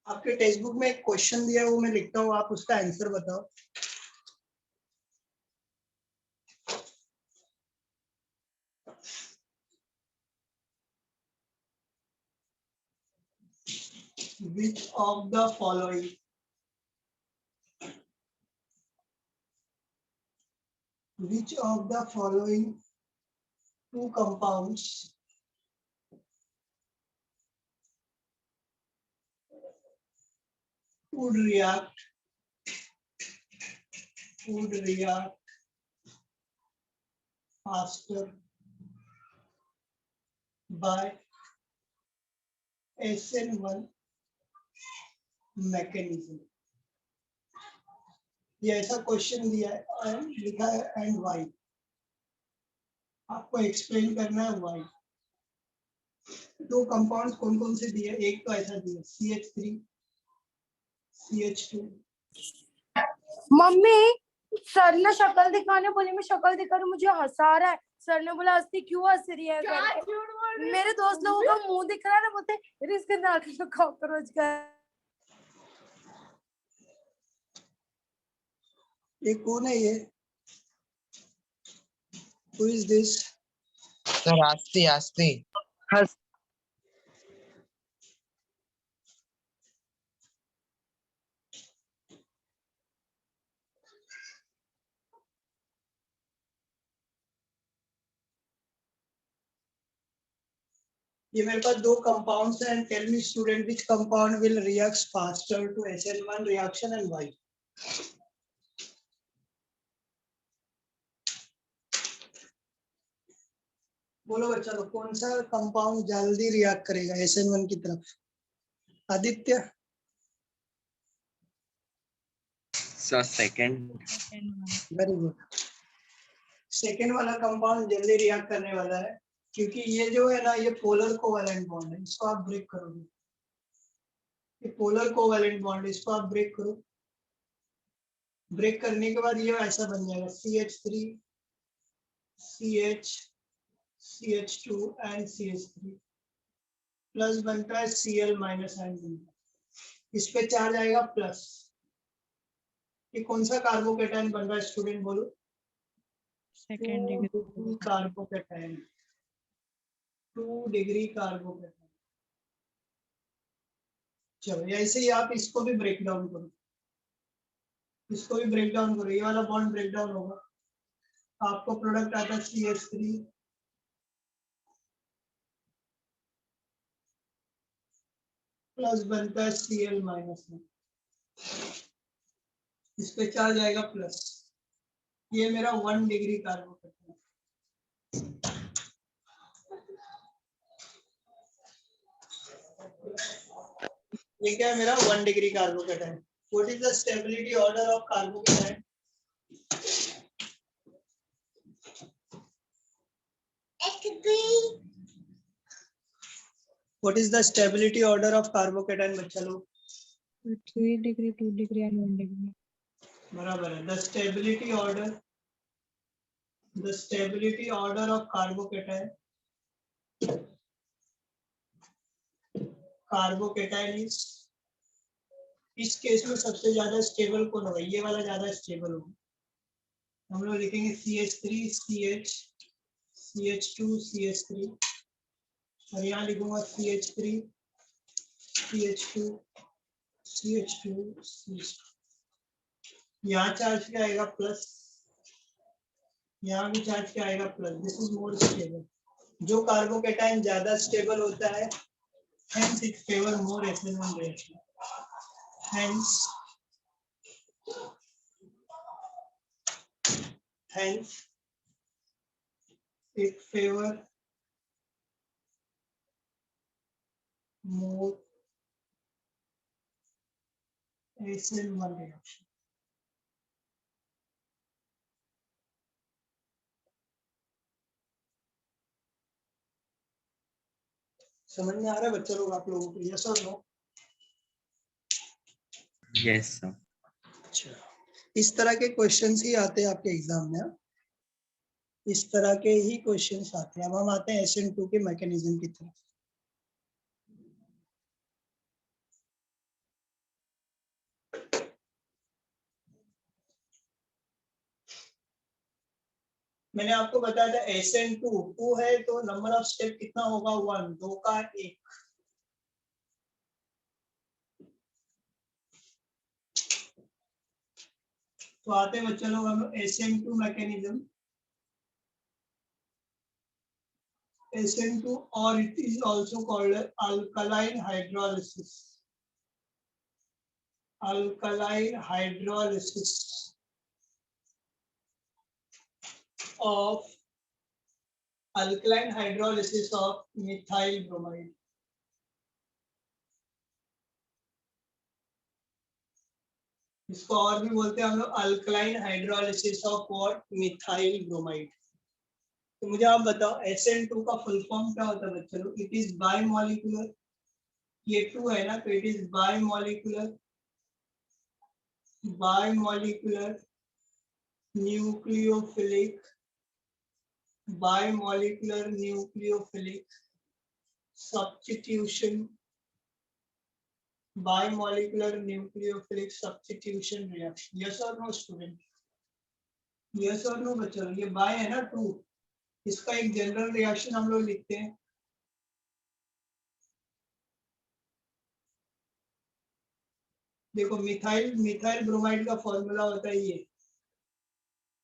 आपके टेक्स्ट बुक में एक क्वेश्चन दिया है, वो मैं लिखता हूँ, आप उसका आंसर बताओ। Which of the following two compounds would react faster by SN1 mechanism। ये ऐसा क्वेश्चन दिया है और लिखा है एंड वाई, आपको एक्सप्लेन करना है वाई। दो कंपाउंड्स कौन कौन से दिए, एक तो ऐसा दिया CH3 CH2। मम्मी सर ने शक्ल दिखाने बोली, मैं शक्ल दिखा मुझे हंसा रहा है। सर ने बोला हंसती क्यों हंस रही है करके। मेरे दोस्त लोगों का मुंह दिख रहा है ना, बोलते इसके नाक में कॉकरोच का। ये कौन है ये, हु इज दिस। सर आस्ती हंस ये मेरे पास दो कंपाउंड्स हैं, tell me student which compound will react faster to SN1 reaction and why. बोलो बच्चा लोग, कौन सा कंपाउंड जल्दी रिएक्ट करेगा SN1 की तरफ। Aditya So second. Very good. Second वाला कंपाउंड जल्दी रिएक्ट करने वाला है, क्योंकि ये जो है ना, ये पोलर कोवैलेंट बॉन्ड है, इसको आप ब्रेक करोगे। ये पोलर कोवैलेंट बॉन्ड, इसको आप ब्रेक करो। ब्रेक करने के बाद ये ऐसा बन जाएगा CH3 CH CH2 and CH3 plus बनता है Cl माइनस आयन बनता है, इस पे चार्ज आएगा प्लस। ये कौन सा कार्बोकेटायन बन रहा है स्टूडेंट बोलो। Second degree carbocation, 2 degree carbocation. चलो ऐसे ही आप इसको भी ब्रेक डाउन करो, इसको भी ब्रेक डाउन करो, ये वाला बॉन्ड ब्रेक डाउन होगा, आपको प्रोडक्ट आता है CH3 प्लस बनता है Cl माइनस में, इस पे चार्ज आएगा प्लस। ये मेरा 1 डिग्री कार्बोकेटायन। ये क्या है मेरा 1 degree carbocation. What is the stability order of carbocation. What is the stability order of carbocation बच्चा लोग? 3 degree, 2 degree and 1 degree. बराबर है. The stability order of carbocation is, इस केस में सबसे ज्यादा स्टेबल कौन होगा? ये वाला ज्यादा स्टेबल होगा. हम लोग लिखेंगे CH3 CH CH2 CH3 और यहाँ लिखूंगा CH3 CH2 CH2 CH2. यहाँ चार्ज क्या आएगा? प्लस. यहाँ भी चार्ज क्या आएगा? Plus. This is more stable. जो कार्बोकेटाइन ज्यादा स्टेबल होता है, hence it favor more SN1 reaction. Hence it favor more SN1 reaction. समझ में आ रहा है बच्चे लोग आप लोगों को? यस और नो? Yes, sir. अच्छा, इस तरह के क्वेश्चंस ही आते हैं आपके एग्जाम में. इस तरह के ही क्वेश्चंस आते हैं. अब हम आते हैं SN2 के मैकेनिज्म की तरफ. मैंने आपको बताया था SN2 2 है तो नंबर ऑफ स्टेप कितना होगा? 1. 2 का 1. तो आते हैं बच्चों लोग हम SN2 mechanism. SN2 or it is also called alkaline hydrolysis. Alkaline hydrolysis of methyl bromide. इसको और भी बोलते हैं हम लोग alkaline hydrolysis of what? Methyl bromide. तो मुझे आप बताओ SN2 का फुल फॉर्म क्या होता है बच्चों लोग? It is bimolecular. ये 2 है ना, तो it is bimolecular nucleophilic substitution reaction. Yes or no student? Yes or no बच्चों? ये बाय है ना 2. इसका एक जनरल रिएक्शन हम लोग लिखते हैं. देखो मिथाइल ब्रोमाइड का फॉर्मूला होता है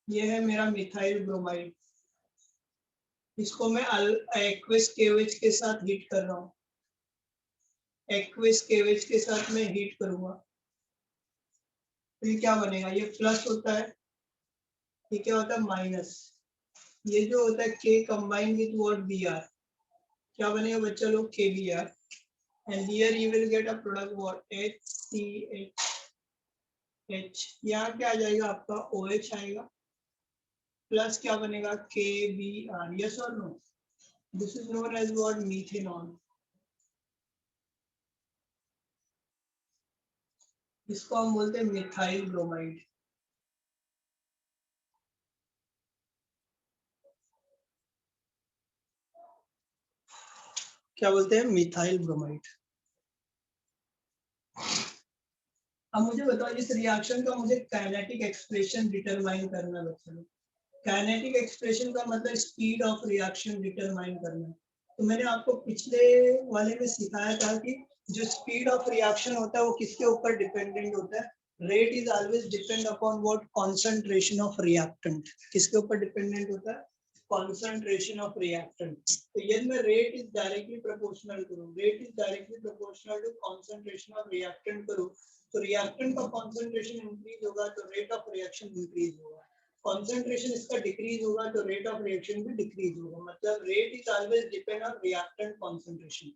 ये है मेरा मिथाइल ब्रोमाइड. इसको मैं एक्वस केवेज के साथ हीट कर रहा हूँ. एक्वस केवेज के साथ मैं हीट करूंगा तो ये क्या बनेगा? ये प्लस होता है, ये क्या होता है? माइनस. ये जो होता है K combine with what? Br. क्या बनेगा बच्चा लोग? KBr. and here you will get a product what? HCH. यहाँ क्या आ जाएगा आपका? OH आएगा प्लस क्या बनेगा? KBr. yes or no? This is known as what? Methanol. इसको हम बोलते हैं मिथाइल ब्रोमाइड. क्या बोलते हैं? Methyl bromide. अब मुझे बताओ इस रिएक्शन का मुझे काइनेटिक एक्सप्रेशन डिटरमाइन करना है बच्चों. काइनेटिक एक्सप्रेशन का मतलब स्पीड ऑफ रिएक्शन डिटरमाइन करना. तो मैंने आपको पिछले वाले में सिखाया था कि जो स्पीड ऑफ रिएक्शन होता है वो किसके ऊपर डिपेंडेंट होता है? Rate is always depend upon what? Concentration of reactant. किसके ऊपर डिपेंडेंट होता है? concentration of reactant. तो यदि मैं rate is directly proportional करूँ, rate is directly proportional to concentration of reactant करूँ, तो reactant का concentration increase होगा तो rate of reaction increase होगा. concentration इसका decrease होगा तो rate of reaction भी decrease होगा. मतलब rate is always depend on reactant concentration.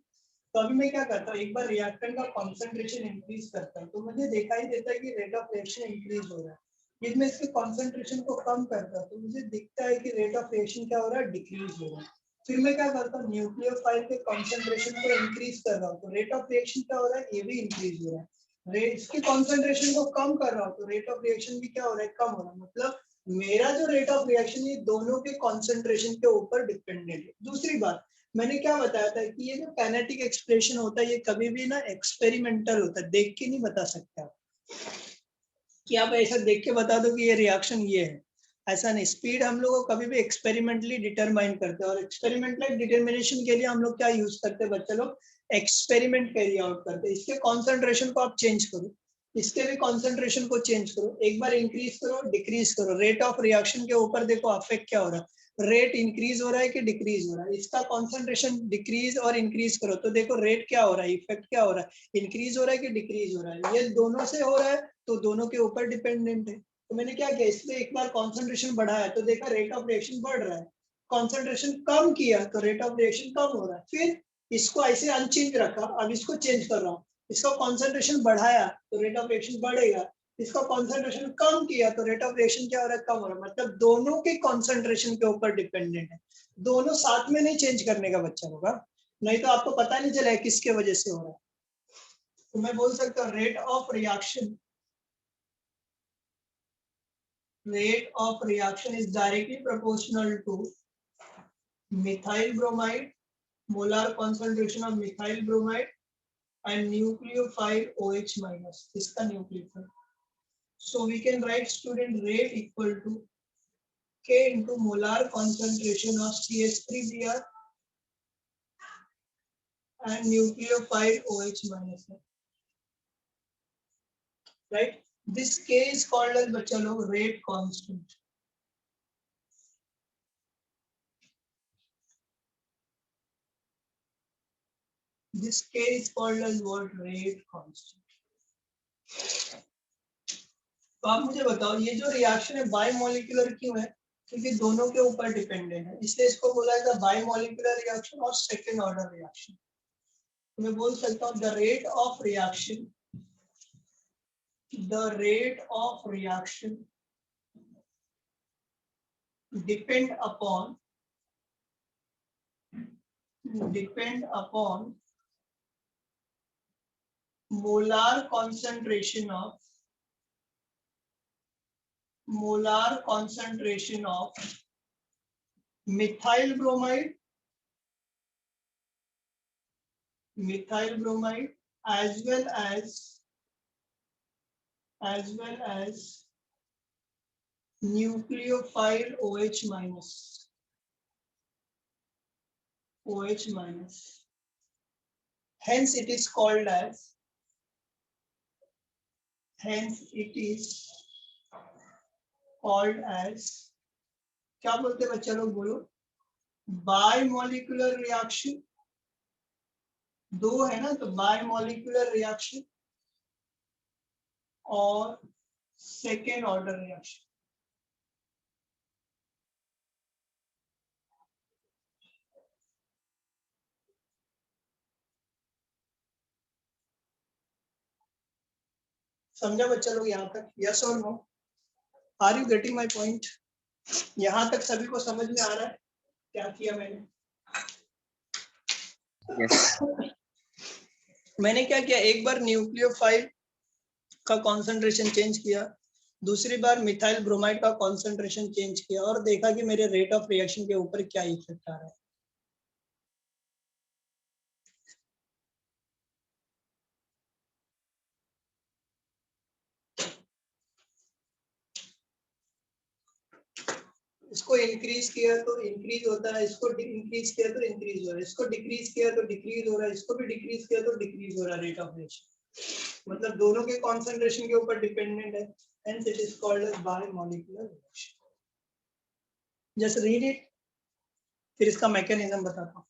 तो अभी मैं क्या करता हूँ? एक बार reactant का concentration increase करता हूँ तो मुझे दिखाई देता है कि rate of reaction increase हो रहा है. यदि मैं इसके कंसंट्रेशन को कम करता तो मुझे दिखता है कि रेट ऑफ रिएक्शन क्या हो रहा है? डिक्रीज हो रहा है. फिर मैं क्या करता हूँ, न्यूक्लियोफाइल के कॉन्सेंट्रेशन को इंक्रीज कर रहा हूँ, तो रेट ऑफ रिएक्शन क्या हो रहा है, ये भी इंक्रीज हो रहा है। इसके कॉन्सेंट्रेशन को कम कर रहा हूँ तो रेट ऑफ रिएक्शन भी क्या हो रहा है, कम हो रहा है। मतलब मेरा जो रेट ऑफ रिएक्शन ये दोनों के कॉन्सेंट्रेशन के ऊपर डिपेंडेंट है। दूसरी बात मैंने क्या बताया था कि ये जो काइनेटिक एक्सप्रेशन होता है ये कभी भी ना एक्सपेरिमेंटल होता है, देख के नहीं बता सकते आप कि आप ऐसा देख के बता दो कि ये रिएक्शन ये है, ऐसा नहीं। स्पीड हम लोग कभी भी एक्सपेरिमेंटली डिटरमाइन करते हैं, और एक्सपेरिमेंटल डिटरमिनेशन के लिए हम लोग क्या यूज करते हैं बच्चे लोग, एक्सपेरिमेंट कैरी आउट करते हैं। इसके कॉन्सेंट्रेशन को आप चेंज करो, इसके भी कॉन्सेंट्रेशन को चेंज करो, एक बार इंक्रीज करो डिक्रीज करो, रेट ऑफ रिएक्शन के ऊपर देखो अफेक्ट क्या हो रहा है, रेट इंक्रीज हो रहा है कि डिक्रीज हो रहा है। इसका कॉन्सेंट्रेशन डिक्रीज और इंक्रीज करो तो देखो रेट क्या हो रहा है, इफेक्ट क्या हो रहा है, इंक्रीज हो रहा है कि डिक्रीज हो रहा है। ये दोनों से हो रहा है तो दोनों के ऊपर डिपेंडेंट है। तो मैंने क्या किया, इसमें एक बार कॉन्सेंट्रेशन बढ़ाया तो देखा रेट ऑफ रिएक्शन बढ़ रहा है, कॉन्सेंट्रेशन कम किया तो रेट ऑफ रिएक्शन कम हो रहा है। फिर इसको ऐसे अनचेंज रखा, अब इसको चेंज कर रहा हूँ, इसका कॉन्सेंट्रेशन बढ़ाया तो रेट ऑफ रिएक्शन बढ़ेगा, इसका कॉन्सेंट्रेशन कम किया तो रेट ऑफ रिएक्शन क्या हो रहा है, कम हो रहा है। मतलब दोनों के कॉन्सेंट्रेशन के ऊपर डिपेंडेंट है, दोनों साथ में नहीं चेंज करने का बच्चा होगा, नहीं तो आपको पता नहीं चला किसके वजह से हो रहा है। तो मैं बोल सकता हूँ rate of reaction is directly proportional to methyl bromide, molar concentration of methyl bromide and nucleophile OH minus, इसका nucleophile. So we can write student rate equal to K into molar concentration of CH3Br and nucleophile OH minus. Right? This K is called as बच्चा लोग rate constant. This K is called as what, rate constant. तो आप मुझे बताओ ये जो reaction है biomolecular क्यों है, क्योंकि दोनों के ऊपर डिपेंडेंट है, इसलिए इसको बोला जाता है बायोमोलिकुलर रिएक्शन और सेकंड ऑर्डर रिएक्शन। तो मैं बोल सकता हूँ the rate of reaction depend upon molar concentration of methyl bromide as well as nucleophile OH minus. Hence it is called as क्या बोलते हैं बच्चा लोग, बोलो, बायोमोलिकुलर रिएक्शन। दो है ना, तो बायोमोलिकुलर रिएक्शन और सेकेंड ऑर्डर रिएक्शन। समझा बच्चा लोग यहाँ तक, यस और no? Are you getting my point? यहाँ तक सभी को समझ में आ रहा है क्या किया मैंने? Yes. मैंने क्या किया, एक बार न्यूक्लियोफाइल का कॉन्सेंट्रेशन चेंज किया, दूसरी बार मिथाइल ब्रोमाइड का कॉन्सेंट्रेशन चेंज किया और देखा कि मेरे रेट ऑफ रिएक्शन के ऊपर क्या इफेक्ट आ रहा है। इसको इंक्रीज किया तो इंक्रीज होता है, इसको इंक्रीज किया तो इंक्रीज हो रहा है, इसको डिक्रीज किया तो डिक्रीज हो रहा है, इसको भी डिक्रीज किया तो डिक्रीज हो रहा है रेट ऑफ रिएक्शन। मतलब दोनों के कॉन्सेंट्रेशन के ऊपर डिपेंडेंट है, hence it is called as bimolecular reaction. Just read it, फिर इसका मैकेनिज्म बताता हूँ।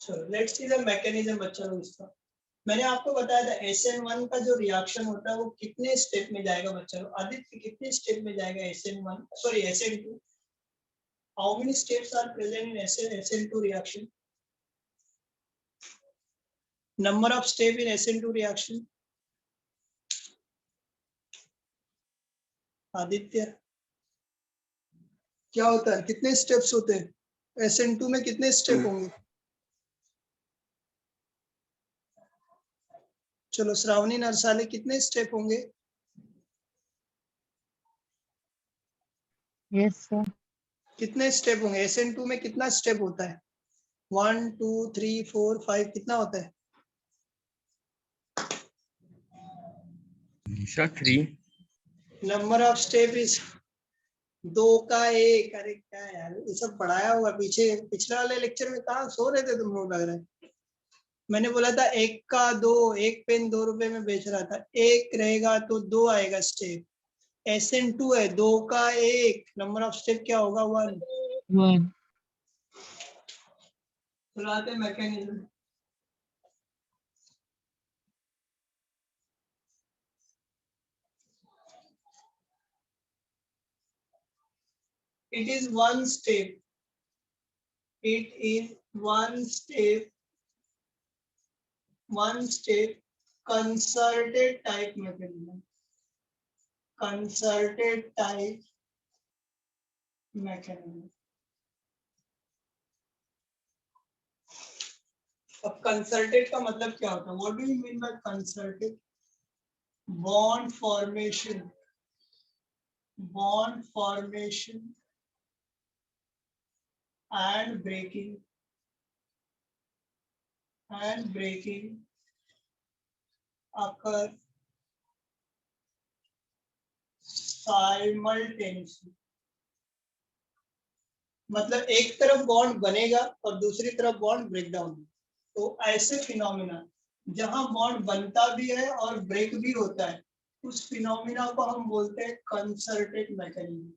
चलो लेट्स सी द मैकेनिज्म बच्चा लोग इसका। मैंने आपको बताया था SN1 का जो रिएक्शन होता है वो कितने स्टेप में जाएगा बच्चों? आदित्य कितने स्टेप में जाएगा SN1 sorry SN2? How many steps are present in SN2 reaction? Number of step in SN2 reaction? Aditya क्या होता है, कितने स्टेप्स होते हैं SN2 में? कितने स्टेप होंगे? चलो श्रावणी नरसाले कितने स्टेप होंगे? Yes, sir. कितने स्टेप होंगे SN2 में? कितना स्टेप होता है? 1 2 3 4 5 कितना होता है? Sir, 3. Number of step is 2 का 1। अरे क्या यार, ये सब पढ़ाया हुआ पीछे, पिछले वाले लेक्चर में कहाँ सो रहे थे तुम लोग? लग रहा है मैंने बोला था 1 का 2, 1 पेन 2 रुपए में बेच रहा था, 1 रहेगा तो 2 आएगा स्टेप। SN2 है 2 का 1, नंबर ऑफ स्टेप क्या होगा? 1। 1. बुलाते mechanism. It is one step. It is one step. One step concerted type mechanism. Concerted type mechanism. अब concerted का मतलब क्या होता है? What do you mean by concerted? Bond formation. Bond formation and breaking. And breaking occur simultaneously. मतलब एक तरफ bond बनेगा और दूसरी तरफ बॉन्ड ब्रेक डाउन। तो ऐसे फिनोमिना जहां बॉन्ड बनता भी है और ब्रेक भी होता है, उस फिनोमिना को हम बोलते हैं कंसर्टेड मैकेनिज्म।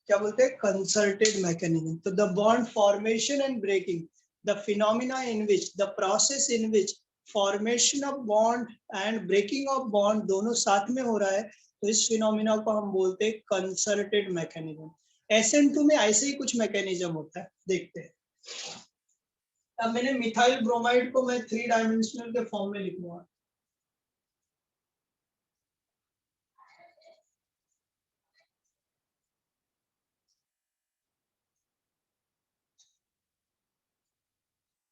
क्या बोलते हैं? Concerted mechanism. तो the bond formation and breaking, the phenomena in which, the process in which formation of bond and breaking of bond दोनों साथ में हो रहा है, तो इस फिनोमिना को हम बोलते हैं कंसर्टेड मैकेनिज्म। SN2 में ऐसे ही कुछ मैकेनिज्म होता है, देखते हैं। अब मैंने मिथाइल ब्रोमाइड को मैं 3 डायमेंशनल के फॉर्म में लिखूंगा।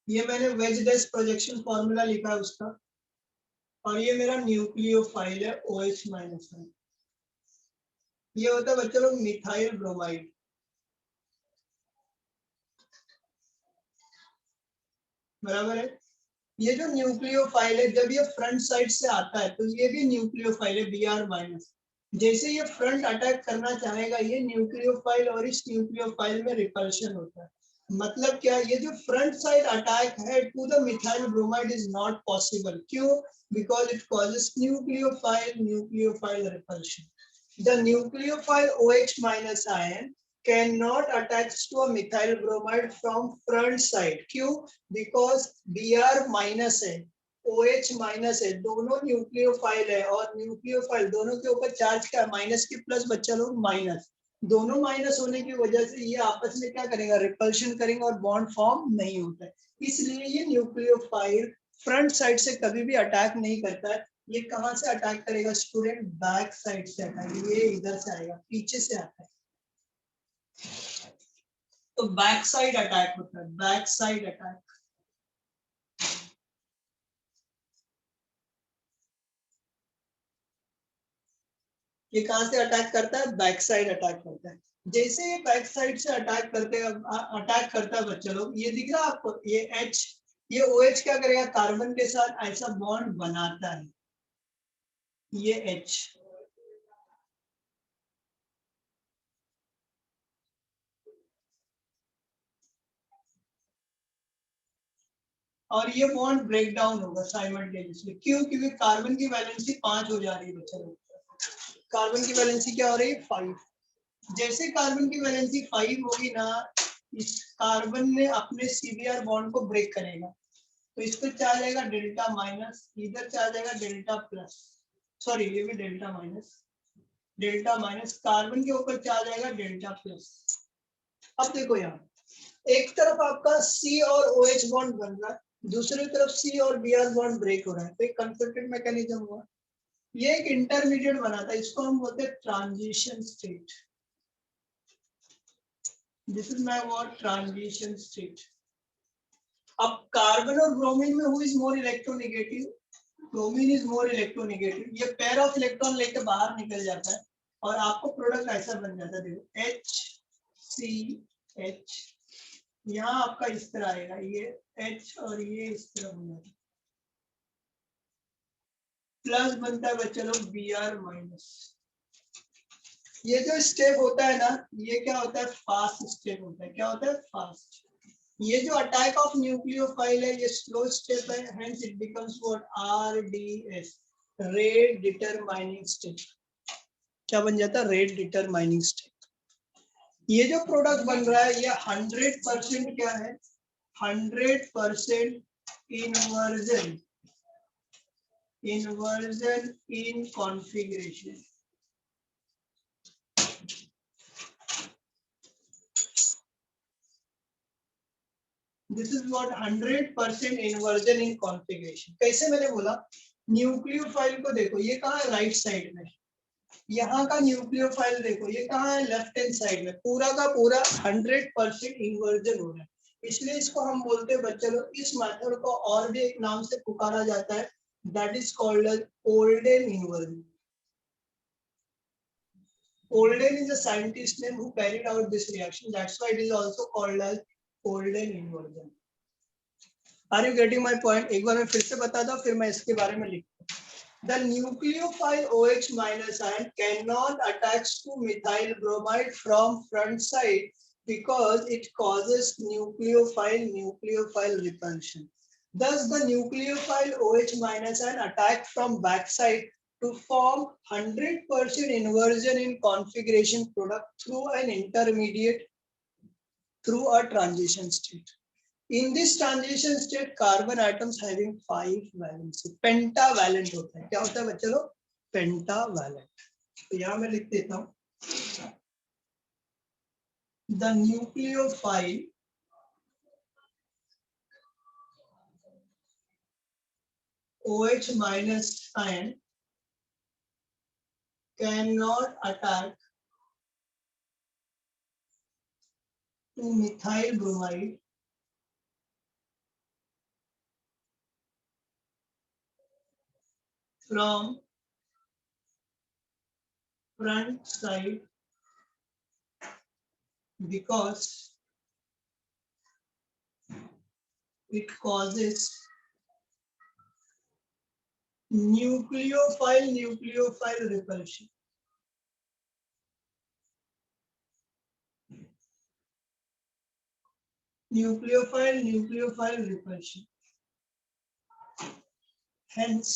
ये मैंने वेज डैश प्रोजेक्शन फॉर्मूला लिखा है उसका, और ये मेरा न्यूक्लियोफाइल है OH -। ये होता है बच्चों लोग मिथाइल ब्रोमाइड। बराबर है। ये जो न्यूक्लियोफाइल है, जब ये फ्रंट साइड से आता है तो ये भी न्यूक्लियोफाइल है Br-। जैसे ये फ्रंट अटैक करना चाहेगा ये न्यूक्लियोफाइल, और इस न्यूक्लियोफाइल में रिपल्शन होता है। मतलब क्या? ये जो फ्रंट साइड अटैक है to the methyl bromide is not possible. क्यों? Because it causes nucleophile repulsion. The nucleophile OH- ion cannot attach to a methyl bromide from front side. क्यों? Because Br- है, OH- है, दोनों nucleophile है, और nucleophile दोनों के ऊपर चार्ज क्या? माइनस के प्लस बच्चा लोग माइनस। दोनों माइनस होने की वजह से ये आपस में क्या करेगा? रिपल्शन करेंगे और बॉन्ड फॉर्म नहीं होता है। इसलिए ये न्यूक्लियोफाइल फ्रंट साइड से कभी भी अटैक नहीं करता है। ये कहां से अटैक करेगा स्टूडेंट? बैक साइड से अटैक। ये इधर से आएगा, पीछे से आता है, तो बैक साइड अटैक होता है। Back side attack. ये कहां से अटैक करता है? बैक साइड अटैक करता है। जैसे ये बैक साइड से अटैक करता है बच्चे लोग, ये दिख रहा है आपको? ये H, ये OH क्या करेगा? कार्बन के साथ ऐसा बॉन्ड बनाता है, ये H। और ये बॉन्ड ब्रेक डाउन होगा साइमल्टेनियसली। क्यों? क्योंकि कार्बन की वैलेंसी 5 हो जा रही है बच्चे लोग। कार्बन की वैलेंसी क्या हो रही है? 5। जैसे कार्बन की वैलेंसी 5 होगी ना, इस कार्बन ने अपने CBr बॉन्ड को ब्रेक करेगा, तो इस पे क्या आ जाएगा डेल्टा माइनस, इधर क्या आ जाएगा डेल्टा प्लस, सॉरी ये भी डेल्टा माइनस, कार्बन के ऊपर क्या आ जाएगा डेल्टा प्लस। अब देखो यहाँ एक तरफ आपका C और OH बॉन्ड बन रहा है, दूसरी तरफ C और Br बॉन्ड ब्रेक हो रहा है, तो एक कंसर्टेड मैकेनिज्म हुआ। ये एक इंटरमीडिएट बना था, इसको हम बोलते हैं transition state. This is my word transition state. अब कार्बन और ब्रोमीन में who is more electronegative, bromine is more electronegative. ये पेयर ऑफ इलेक्ट्रॉन लेके बाहर निकल जाता है और आपको प्रोडक्ट ऐसा बन जाता है, देखो HCH, यहाँ आपका इस तरह आएगा, ये H और ये इस तरह बन जाता है, प्लस बनता है बच्चे लोग Br माइनस। ये जो स्टेप होता है ना, ये क्या होता है फास्ट स्टेप होता है। क्या होता है फास्ट। ये जो अटैक ऑफ न्यूक्लियोफाइल है ये स्लो स्टेप है, hence it becomes what RDS, rate determining step. क्या बन जाता है रेट डिटरमाइनिंग स्टेप। ये जो प्रोडक्ट बन रहा है ये 100% क्या है 100% inversion in configuration. This is what 100% inversion in configuration. कैसे मैंने बोला, न्यूक्लियोफाइल को देखो ये कहाँ है राइट साइड में, यहाँ का न्यूक्लियोफाइल देखो ये कहाँ है लेफ्ट हैंड साइड में, पूरा का पूरा 100% इन्वर्जन हो रहा है। इसलिए इसको हम बोलते हैं बच्चे लोग, इस मेथड को और भी एक नाम से पुकारा जाता है, that is called as olden inversion. Olden is a scientist name who carried out this reaction. That's why it is also called as Olden inversion. Are you getting my point? एक बार मैं फिर से बता दूं, फिर मैं इसके बारे में लिखता हूं. The nucleophile OH minus ion cannot attach to methyl bromide from front side because it causes nucleophile repulsion. Thus, the nucleophile OH minus ion attack from back side to form 100% inversion in configuration product through an intermediate, through a transition state. In this transition state, carbon atoms having 5 valency, pentavalent होता है. क्या होता है बच्चे लोग? Pentavalent. तो यहाँ मैं लिख देता हूँ. The nucleophile OH minus ion cannot attack to methyl bromide from front side because it causes nucleophile repulsion. Nucleophile repulsion. Hence,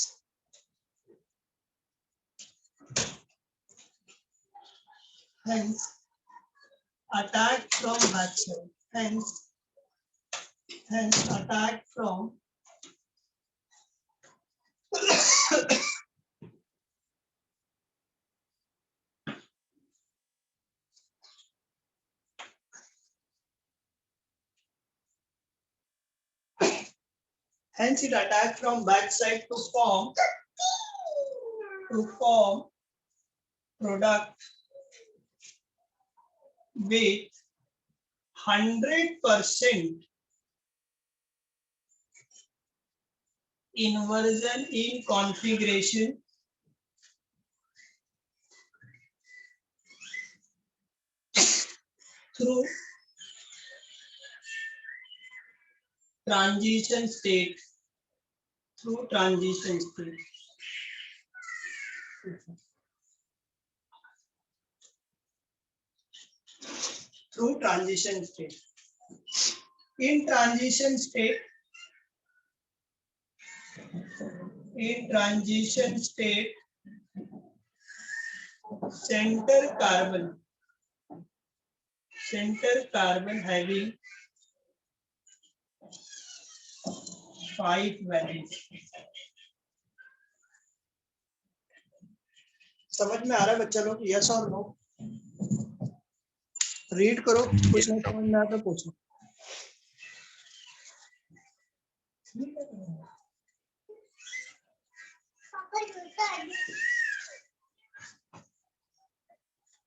attack from backside. Hence attack from hence it attack from backside to form product with 100% inversion in configuration through transition state. Through transition state. Through transition state. In transition state, center carbon having 5 values. समझ में आ रहा है बच्चा लोग? Yes और no? Read करो, कुछ नहीं समझ में आता पूछो।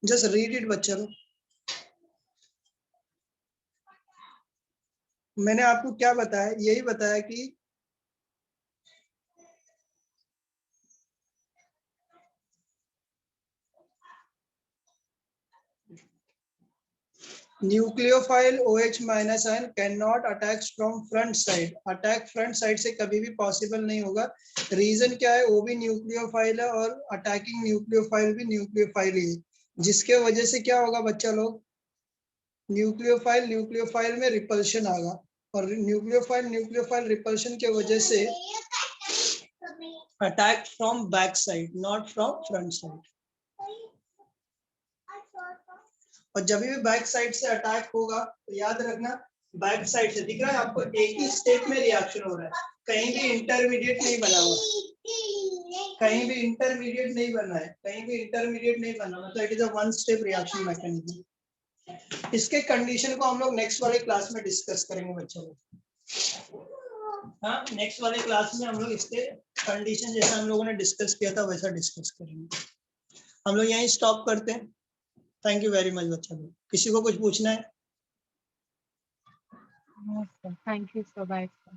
जस्ट रीड इट बच्चा लोग। मैंने आपको क्या बताया? यही बताया कि nucleophile OH minus ion can not attack from front side. Attack front side से कभी भी पॉसिबल नहीं होगा। रीजन क्या है? वो भी न्यूक्लियोफाइल है और अटैकिंग न्यूक्लियोफाइल भी न्यूक्लियोफाइल ही है, जिसके वजह से क्या होगा बच्चा लोग? न्यूक्लियोफाइल में रिपल्शन आएगा और न्यूक्लियोफाइल रिपल्शन के वजह से attack from back side, not from front side. और जब भी बैक साइड से अटैक होगा तो याद रखना, बैक साइड से दिख रहा है आपको, एक ही स्टेप में रिएक्शन हो रहा है, कहीं भी इंटरमीडिएट नहीं बना हुआ, कहीं भी इंटरमीडिएट नहीं बना है, कहीं भी इंटरमीडिएट नहीं बना हुआ, तो it is a one step reaction mechanism. इसके कंडीशन को हम लोग नेक्स्ट वाले क्लास में डिस्कस करेंगे बच्चों लोग। हाँ, नेक्स्ट वाले क्लास में हम लोग इसके कंडीशन जैसा हम लोगों ने डिस्कस किया था वैसा डिस्कस करेंगे। हम लोग यहीं स्टॉप करते हैं। थैंक यू वेरी मच बच्चा लोग। किसी को कुछ पूछना है? No, sir. Thank you, sir. Bye, sir.